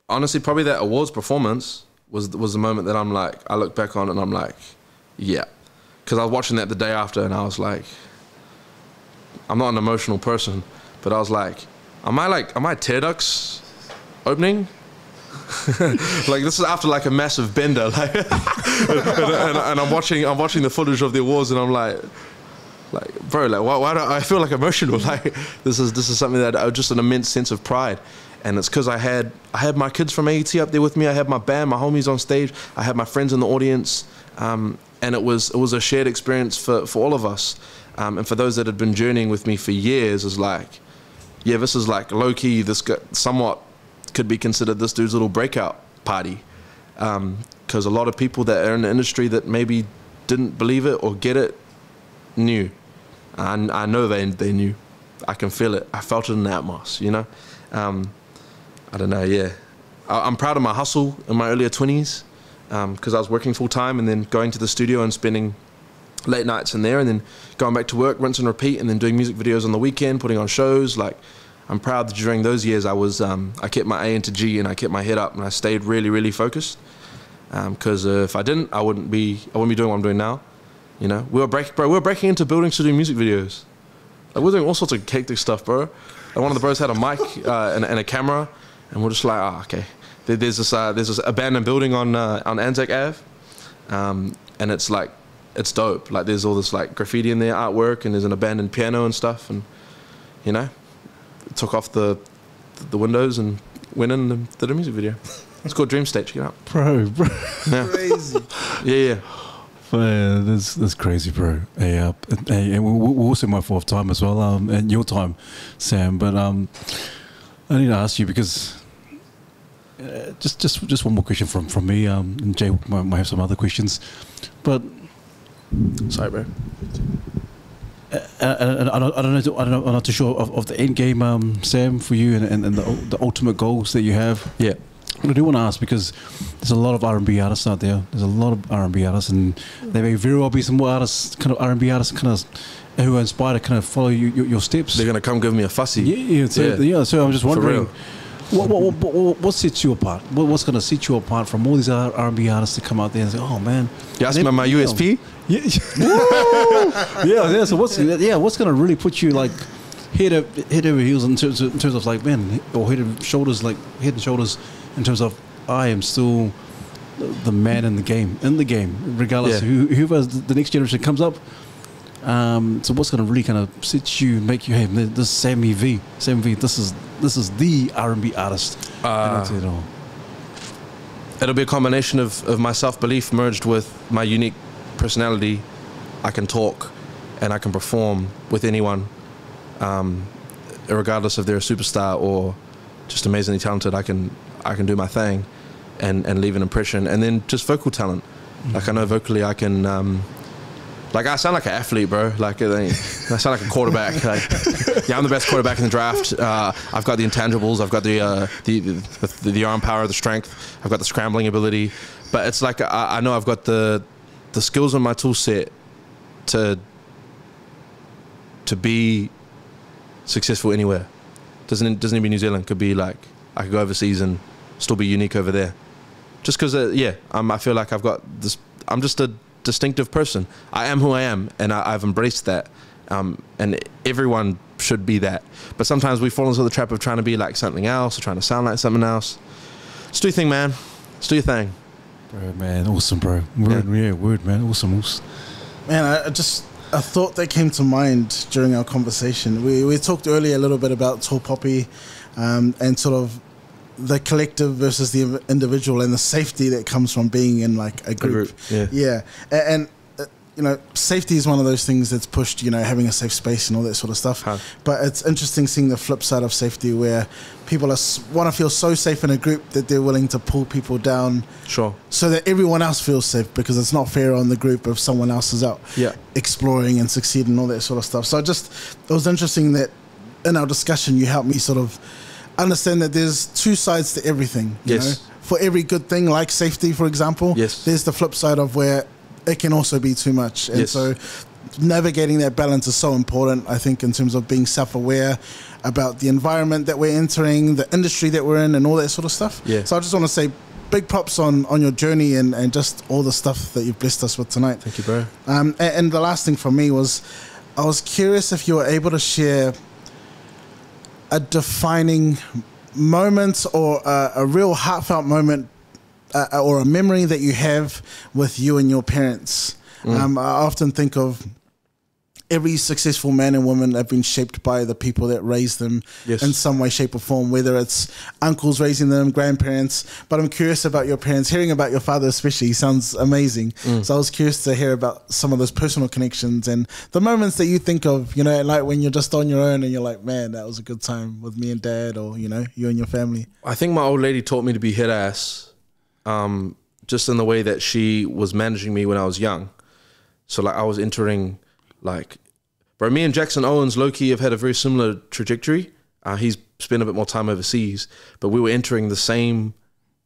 Honestly, probably that awards performance was the moment that I'm like, I look back on and I'm like, yeah. Because I was watching that the day after, and I was like, I'm not an emotional person, but I was like, am I tear ducts opening? Like, this is after like a massive bender, like, and I'm watching the footage of the awards, and I'm like, bro, like, why do I feel like emotional? Like, this is something that just an immense sense of pride. And it's because I had my kids from AET up there with me. I had my band, my homies on stage. I had my friends in the audience, and it was a shared experience for all of us. And for those that had been journeying with me for years, is like, yeah, this is like low key. This somewhat could be considered this dude's little breakout party, because a lot of people that are in the industry that maybe didn't believe it or get it knew. I know they knew. I can feel it. I felt it in the atmos, you know. I don't know, yeah. I'm proud of my hustle in my earlier 20s, because I was working full time and then going to the studio and spending late nights in there, and then going back to work, rinse and repeat, and then doing music videos on the weekend, putting on shows. Like, I'm proud that during those years I kept my A into G, and I kept my head up, and I stayed really, really focused. Because if I didn't, I wouldn't be doing what I'm doing now. You know, we were breaking into buildings to do music videos. Like, we're doing all sorts of hectic stuff, bro. And one of the bros had a mic and a camera, and we're just like, okay. There's this abandoned building on Anzac Ave, and it's like, it's dope. Like, there's all this like graffiti in there, artwork, and there's an abandoned piano and stuff, and you know, took off the windows and went in and did a music video. It's called Dream State. Check it out, bro. Yeah. Crazy. Yeah. Man, that's crazy, bro. Hey, and we're also mindful of time as well, and your time, Sam. But I need to ask you, because just one more question from me. And Jay might have some other questions, but Sorry, bro. I don't know. I'm not too sure of the end game, Sam, for you, and the ultimate goals that you have. Yeah. I do want to ask, because there's a lot of R&B artists out there. There's a lot of R&B artists, and there may very well be some more artists, kind of R&B artists, kind of who are inspired to kind of follow your steps. They're gonna come give me a fussy. Yeah. So I'm just wondering, what sets you apart? What's gonna set you apart from all these other R&B artists that come out there and say, "Oh man, You ask me my USP? Yeah. So what's gonna really put you like head over heels in terms of like, man, or head and shoulders in terms of, I am still the man in the game, regardless of whoever the next generation comes up. So what's going to really kind of sit you, make you, hey, this is Sammy V, this is the R&B artist. It'll be a combination of my self-belief merged with my unique personality. I can talk and I can perform with anyone, regardless if they're a superstar or just amazingly talented. I can do my thing and leave an impression. And then just vocal talent. Like, I know vocally I can Like I sound like an athlete, bro. Like I sound like a quarterback. Like, yeah, I'm the best quarterback in the draft. I've got the intangibles. I've got the arm power, the strength. I've got the scrambling ability. But it's like I know I've got the skills on my tool set to be successful anywhere. Doesn't need to be New Zealand. Could be like I could go overseas and still be unique over there. Just because, I feel like I've got this. I'm just a distinctive person. I am who I am, and I've embraced that. And everyone should be that. But sometimes we fall into the trap of trying to be like something else or trying to sound like something else. Just do your thing, man. Just do your thing. Bro, man, awesome, bro. Word, man, awesome. Man, a thought that came to mind during our conversation. We talked earlier a little bit about Tall Poppy, and sort of the collective versus the individual and the safety that comes from being in like a group. Yeah. And you know, safety is one of those things that's pushed, you know, having a safe space and all that sort of stuff. But it's interesting seeing the flip side of safety, where people want to feel so safe in a group that they're willing to pull people down, so that everyone else feels safe, because it's not fair on the group if someone else is out exploring and succeeding and all that sort of stuff. So it was interesting that in our discussion you helped me sort of understand that there's two sides to everything. You know? For every good thing, like safety, for example, there's the flip side of where it can also be too much. And so navigating that balance is so important, I think, in terms of being self-aware about the environment that we're entering, the industry that we're in, and all that sort of stuff. So I just want to say big props on your journey and just all the stuff that you've blessed us with tonight. Thank you, bro. And the last thing from me was, I was curious if you were able to share a defining moment or a real heartfelt moment or a memory that you have with you and your parents. I often think of every successful man and woman have been shaped by the people that raised them in some way, shape or form, whether it's uncles raising them, grandparents. But I'm curious about your parents, hearing about your father especially. He sounds amazing. So I was curious to hear about some of those personal connections and the moments that you think of, you know, like when you're just on your own and you're like, man, that was a good time with me and dad, or, you know, you and your family. I think my old lady taught me to be head ass, just in the way that she was managing me when I was young. So like I was entering, like, bro, me and Jackson Owens low-key have had a very similar trajectory. He's spent a bit more time overseas, but we were entering the same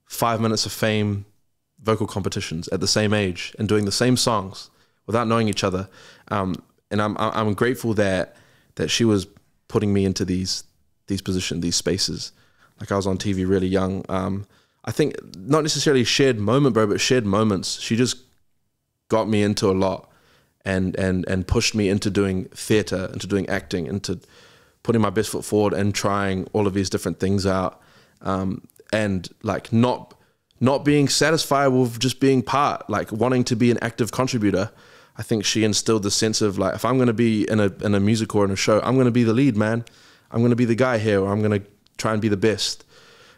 5 minutes of fame vocal competitions at the same age and doing the same songs without knowing each other. And I'm grateful that she was putting me into these positions, these spaces. Like I was on TV really young. I think not necessarily a shared moment, bro, but shared moments. She just got me into a lot. And pushed me into doing theatre, into doing acting, into putting my best foot forward and trying all of these different things out, and like not being satisfied with just being part, like wanting to be an active contributor. I think she instilled the sense of like, if I'm going to be in a musical or in a show, I'm going to be the lead, man. I'm going to be the guy here, or I'm going to try and be the best.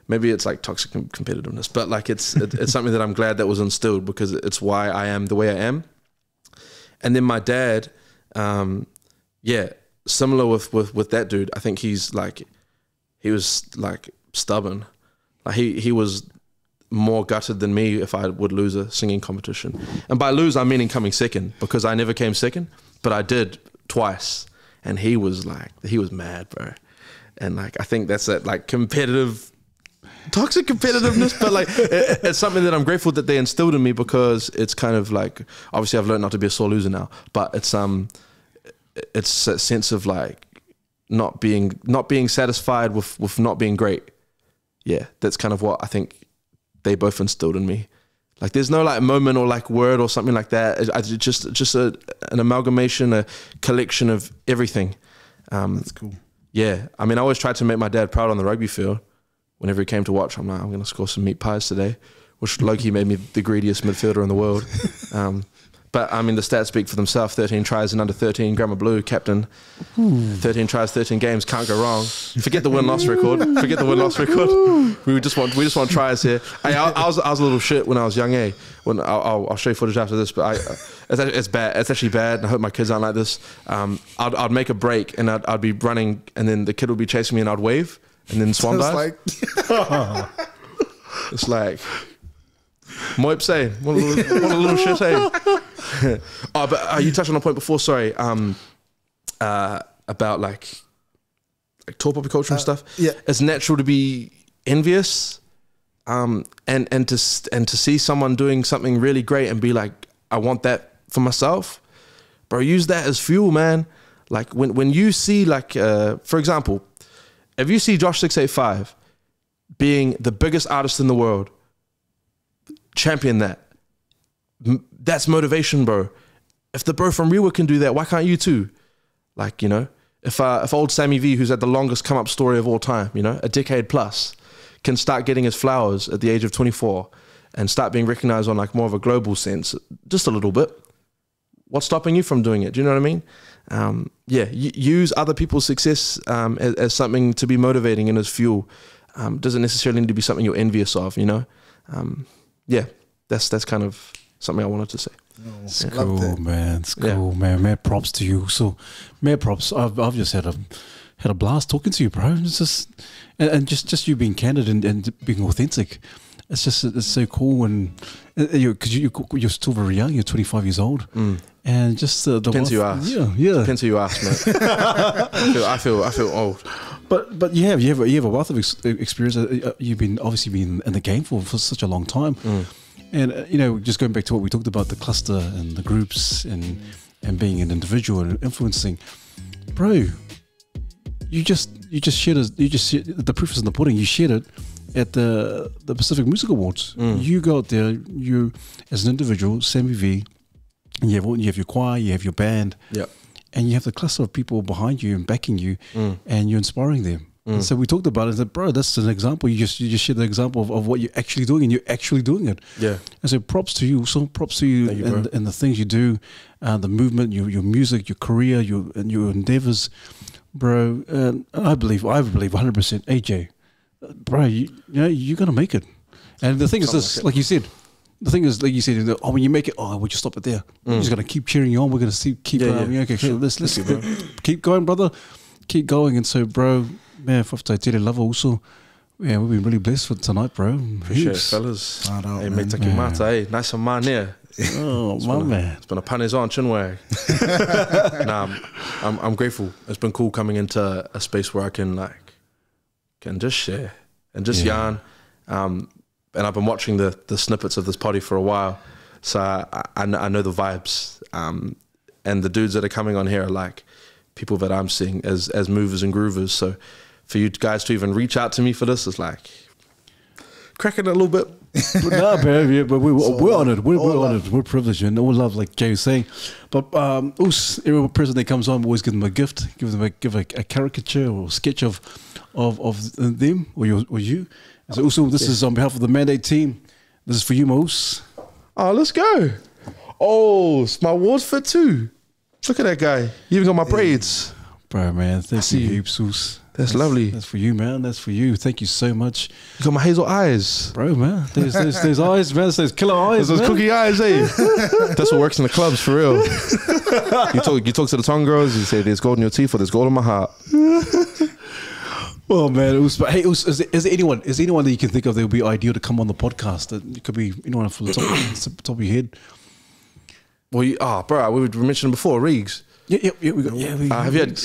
Maybe it's like toxic competitiveness, but like it's something that I'm glad that was instilled, because it's why I am the way I am. And then my dad, similar with that dude. I think he was like stubborn. Like he was more gutted than me if I would lose a singing competition. And by lose, I'm meaning coming second, because I never came second, but I did twice. And he was mad, bro. And like, I think that's that like toxic competitiveness, but like it's something that I'm grateful that they instilled in me, because it's kind of like, obviously I've learned not to be a sore loser now, but it's a sense of like not being satisfied with not being great. Yeah, that's kind of what I think they both instilled in me. Like there's no like moment or like word or something like that. It's just an amalgamation, a collection of everything. That's cool. Yeah, I mean, I always tried to make my dad proud on the rugby field. Whenever he came to watch, I'm like, I'm going to score some meat pies today, which low-key made me the greediest midfielder in the world. But I mean, the stats speak for themselves. 13 tries in under 13, Grammar Blue, captain. 13 tries, 13 games, can't go wrong. Forget the win-loss record. Forget the win-loss record. We just want tries here. Hey, I was a little shit when I was young, eh? When I'll show you footage after this, but it's bad. It's actually bad, and I hope my kids aren't like this. I'd make a break, and I'd be running, and then the kid would be chasing me, and I'd wave. And then swan dive. It's like, Moip say, what a little shit, hey. Oh, but you touched on a point before. Sorry, about like tall poppy culture and stuff. Yeah, it's natural to be envious, and to see someone doing something really great and be like, I want that for myself, bro. Use that as fuel, man. Like when you see like, for example, if you see Josh 685 being the biggest artist in the world, champion that. That's motivation, bro. If the bro from Rewa can do that, why can't you too? Like, you know, if old Sammy V, who's had the longest come up story of all time, you know, a decade plus, can start getting his flowers at the age of 24 and start being recognized on like more of a global sense, just a little bit, what's stopping you from doing it? Do you know what I mean? Yeah, use other people's success as something to be motivating and as fuel. Doesn't necessarily need to be something you're envious of, you know? Yeah, that's kind of something I wanted to say. It's cool, man. It's cool, man. Mad props to you. So, mad props. I've just had a blast talking to you, bro. It's just and just you being candid and being authentic. It's so cool, and because you're still very young. You're 25 years old, and just the depends who you ask. Yeah. Depends who you ask, mate. I feel old. But you have a wealth of experience. You've obviously been in the game for such a long time. And you know, just going back to what we talked about, the cluster and the groups and being an individual and influencing, bro. You just shared the proof is in the pudding. You shared it at the Pacific Music Awards. You go out there, you as an individual, Sammy V, and you have your choir, you have your band, and you have the cluster of people behind you and backing you, and you're inspiring them. And so we talked about it. That, bro, that's an example. You just shared the example of what you're actually doing, and you're actually doing it. Yeah. And so props to you. So props to you, and the things you do, the movement, your music, your career, your endeavors, bro. And I believe 100%. AJ, bro, you're gonna make it. And the thing is this, like you said. The thing is, like you said, when you make it, we'll just stop it there. We're just gonna keep cheering you on. We're gonna keep okay, let's keep going, brother. Keep going. And so, bro, man, whaftai love also. Yeah, we've been really blessed for tonight, bro. Appreciate it, fellas. Hey, mate, take your mata, hey. Nice and man here. Oh, my man. It's been a panes on chinwag. Nah, I'm grateful. It's been cool coming into a space where I can just share and just yarn. And I've been watching the snippets of this potty for a while, so I know the vibes. And the dudes that are coming on here are like people that I'm seeing as movers and groovers. So for you guys to even reach out to me for this is like cracking a little bit. No, man, yeah, but we're honored. We're honored. We're privileged, and all love, like Jay was saying. But every person that comes on, we always give them a gift, give a caricature or sketch of them or you. And so also, this is on behalf of the Mandate team. This is for you, Moose. Oh, let's go. Oh, it's my awards fit too. Look at that guy. You even got my braids. Bro, man, thank you heaps, Oos. That's lovely. That's for you, man. That's for you. Thank you so much. You got my hazel eyes. Bro, man. There's eyes, man. There's killer eyes, those cookie eyes, eh? That's what works in the clubs, for real. You talk to the tongue girls, you say, there's gold in your teeth or there's gold in my heart. Oh, man. Oos, but hey, Oos, is there anyone that you can think of that would be ideal to come on the podcast? It could be anyone from the top of your head. Well, bro, we mentioned before, Reegs. Yeah, we got. Have you had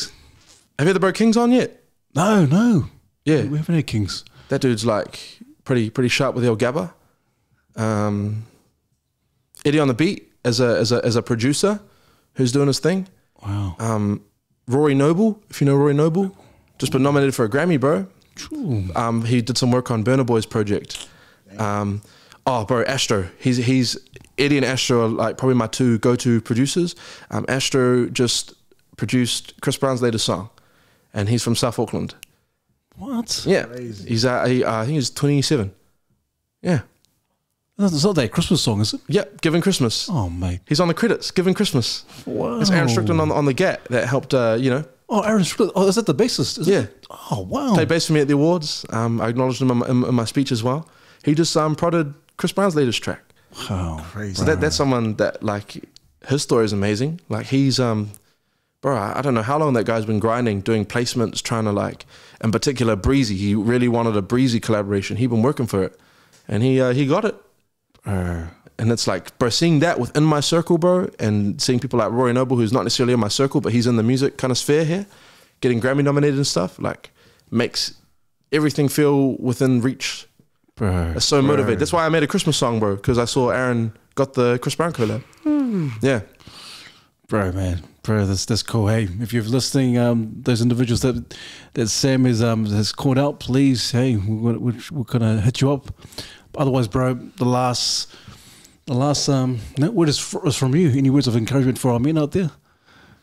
the bro Kings on yet? No. Yeah, we haven't had Kings. That dude's like pretty sharp with the old gabba. Eddie on the beat as a producer who's doing his thing. Wow. Rory Noble, if you know Rory Noble, just been nominated for a Grammy, bro. True. He did some work on Burna Boy's project. Bro, Astro. He's Eddie and Astro are like probably my two go-to producers. Astro just produced Chris Brown's latest song, and he's from South Auckland. What? Yeah, crazy. He's I think he's 27. Yeah, it's not that Christmas song, is it? Yeah, Giving Christmas. Oh, mate, he's on the credits. Giving Christmas. Wow. It's Aaron Strickland on the GAT that helped. Oh, Aaron Strickland. Oh, is that the bassist? Is it? Oh, wow. Played bass for me at the awards. I acknowledged him in my speech as well. He just prodded Chris Brown's latest track. Wow, crazy. So that's someone that like his story is amazing. Like he's bro, I don't know how long that guy's been grinding, doing placements, trying to like, in particular Breezy. He really wanted a Breezy collaboration. He'd been working for it, and he got it. And it's like, bro, seeing that within my circle, bro, and seeing people like Rory Noble, who's not necessarily in my circle, but he's in the music kind of sphere here, getting Grammy nominated and stuff, like, makes everything feel within reach. Bro, it's so motivated. That's why I made a Christmas song, bro, because I saw Aaron got the Chris Brown collab. Yeah. Bro, man. Bro, that's cool. Hey, if you're listening, those individuals that Sam has called out, please, hey, we're gonna hit you up. Otherwise, bro, the last word is from you. Any words of encouragement for our men out there?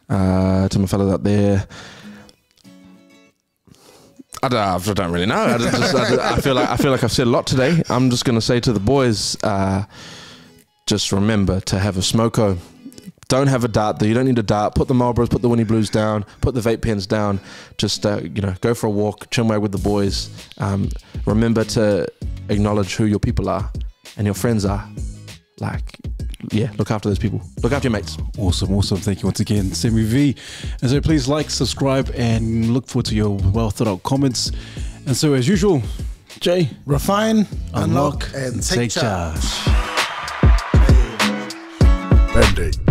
To my fellas out there, I don't really know. I feel like I've said a lot today. I'm just gonna say to the boys, just remember to have a smoko. Don't have a dart though. You don't need a dart. Put the Marlboros, put the Winnie Blues down, put the vape pens down. Just go for a walk, chinwag with the boys. Remember to acknowledge who your people are and your friends are. Like, yeah, look after those people. Look after your mates. Awesome. Thank you once again, Sammy V. And so please like, subscribe, and look forward to your well thought out comments. And so as usual, Jay, refine, unlock, and take charge. Band-Aid.